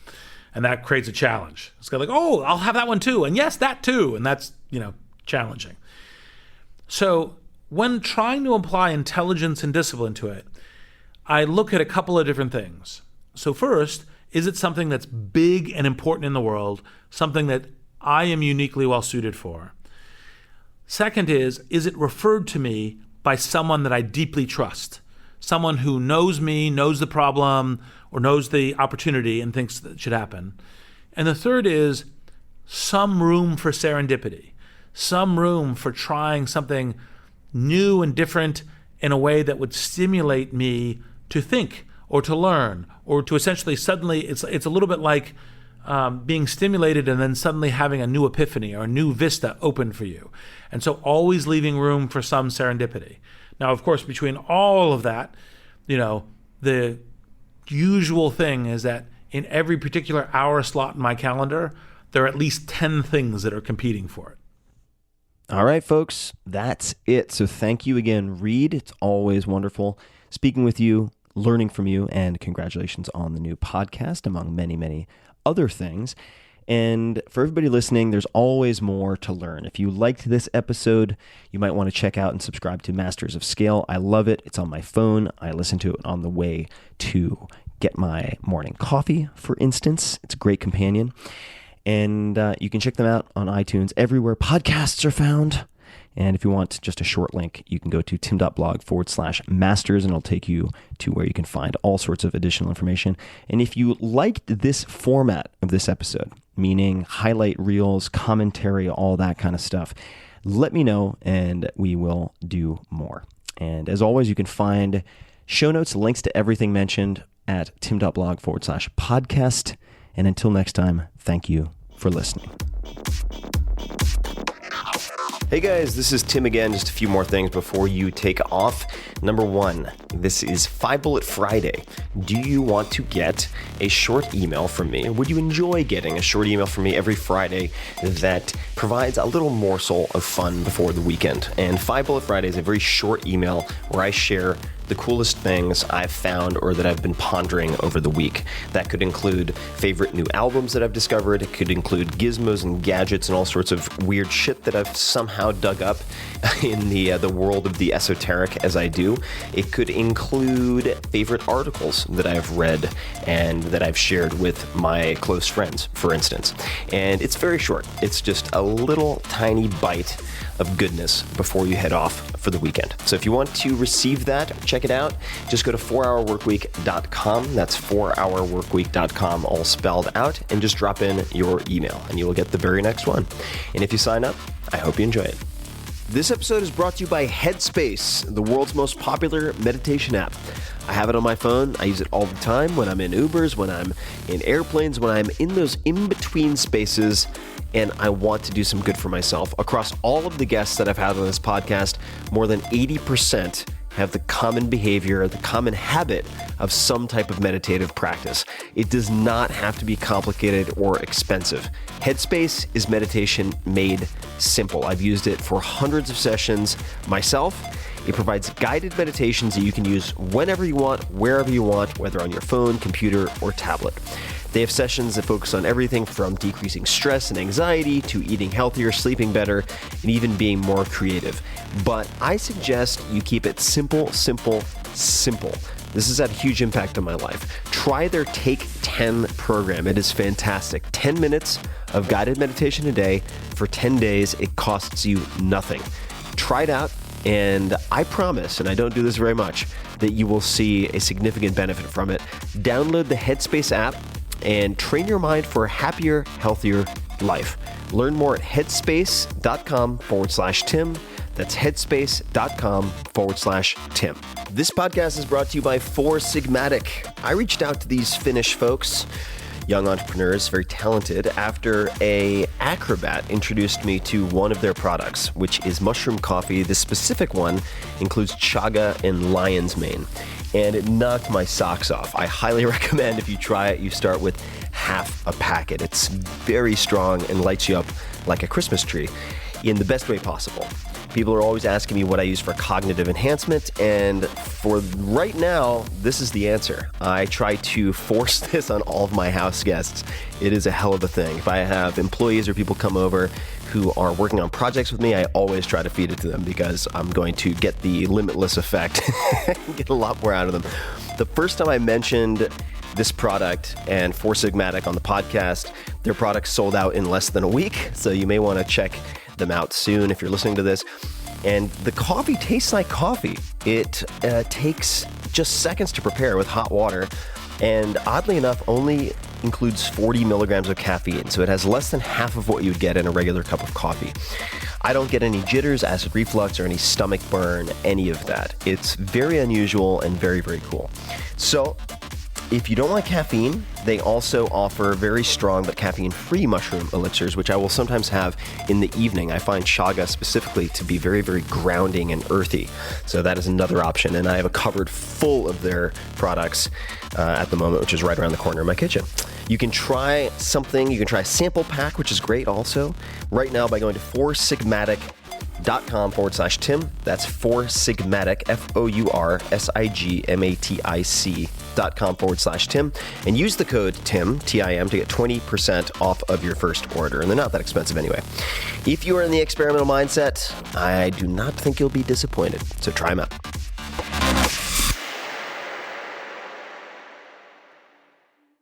And that creates a challenge. It's like, oh, I'll have that one too, and yes, that too. And that's, challenging. So when trying to apply intelligence and discipline to it, I look at a couple of different things. So first, is it something that's big and important in the world, something that I am uniquely well suited for? Second is it referred to me by someone that I deeply trust, someone who knows me, knows the problem, or knows the opportunity and thinks that it should happen? And the third is some room for serendipity, some room for trying something new and different in a way that would stimulate me to think or to learn or to essentially suddenly, it's a little bit like being stimulated and then suddenly having a new epiphany or a new vista open for you. And so always leaving room for some serendipity. Now, of course, between all of that, the usual thing is that in every particular hour slot in my calendar, there are at least 10 things that are competing for it. All right, folks, that's it. So thank you again, Reid. It's always wonderful speaking with you, learning from you, and congratulations on the new podcast, among many, many other things. And for everybody listening, there's always more to learn. If you liked this episode, you might want to check out and subscribe to Masters of Scale. I love it. It's on my phone. I listen to it on the way to get my morning coffee, for instance. It's a great companion. And you can check them out on iTunes, everywhere podcasts are found. And if you want just a short link, you can go to tim.blog/masters, and it'll take you to where you can find all sorts of additional information. And if you liked this format of this episode, meaning highlight reels, commentary, all that kind of stuff, let me know and we will do more. And as always, you can find show notes, links to everything mentioned at tim.blog/podcast. And until next time, thank you for listening. Hey guys, this is Tim again. Just a few more things before you take off. Number one, this is 5 Bullet Friday. Do you want to get a short email from me? Would you enjoy getting a short email from me every Friday that provides a little morsel of fun before the weekend? And 5 Bullet Friday is a very short email where I share the coolest things I've found or that I've been pondering over the week. That could include favorite new albums that I've discovered. It could include gizmos and gadgets and all sorts of weird shit that I've somehow dug up in the world of the esoteric as I do. It could include favorite articles that I've read and that I've shared with my close friends, for instance. And it's very short. It's just a little tiny bite of goodness before you head off for the weekend. So if you want to receive that, check it out. Just go to 4hourworkweek.com. That's 4hourworkweek.com, all spelled out, and just drop in your email and you will get the very next one. And if you sign up, I hope you enjoy it. This episode is brought to you by Headspace, the world's most popular meditation app. I have it on my phone. I use it all the time when I'm in Ubers, when I'm in airplanes, when I'm in those in-between spaces, and I want to do some good for myself. Across all of the guests that I've had on this podcast, more than 80% have the common behavior, the common habit of some type of meditative practice. It does not have to be complicated or expensive. Headspace is meditation made simple. I've used it for hundreds of sessions myself. It provides guided meditations that you can use whenever you want, wherever you want, whether on your phone, computer, or tablet. They have sessions that focus on everything from decreasing stress and anxiety to eating healthier, sleeping better, and even being more creative. But I suggest you keep it simple, simple, simple. This has had a huge impact on my life. Try their Take 10 program. It is fantastic. 10 minutes of guided meditation a day for 10 days. It costs you nothing. Try it out. And I promise, and I don't do this very much, that you will see a significant benefit from it. Download the Headspace app and train your mind for a happier, healthier life. Learn more at headspace.com/Tim. That's headspace.com/Tim. This podcast is brought to you by Four Sigmatic. I reached out to these Finnish folks. young entrepreneurs, very talented, after a acrobat introduced me to one of their products, which is mushroom coffee. This specific one includes chaga and lion's mane, and it knocked my socks off. I highly recommend if you try it, you start with half a packet. It's very strong and lights you up like a Christmas tree in the best way possible. People are always asking me what I use for cognitive enhancement, and for right now, this is the answer. I try to force this on all of my house guests. It is a hell of a thing. If I have employees or people come over who are working on projects with me, I always try to feed it to them because I'm going to get the limitless effect and get a lot more out of them. The first time I mentioned this product and Four Sigmatic on the podcast, their product sold out in less than a week, so you may want to check them out soon if you're listening to this. And the coffee tastes like coffee. It takes just seconds to prepare with hot water, and oddly enough only includes 40 milligrams of caffeine, so it has less than half of what you would get in a regular cup of coffee. I don't get any jitters, acid reflux, or any stomach burn, any of that. It's very unusual and very, very cool. So if you don't like caffeine, they also offer very strong but caffeine-free mushroom elixirs, which I will sometimes have in the evening. I find chaga specifically to be very, very grounding and earthy. So that is another option. And I have a cupboard full of their products at the moment, which is right around the corner of my kitchen. You can try something. You can try a sample pack, which is great also, right now by going to foursigmatic.com/Tim. That's Foursigmatic, FOURSIGMATIC.com/Tim, and use the code TIM, TIM, to get 20% off of your first order, and they're not that expensive anyway. If you are in the experimental mindset, I do not think you'll be disappointed, so try them out.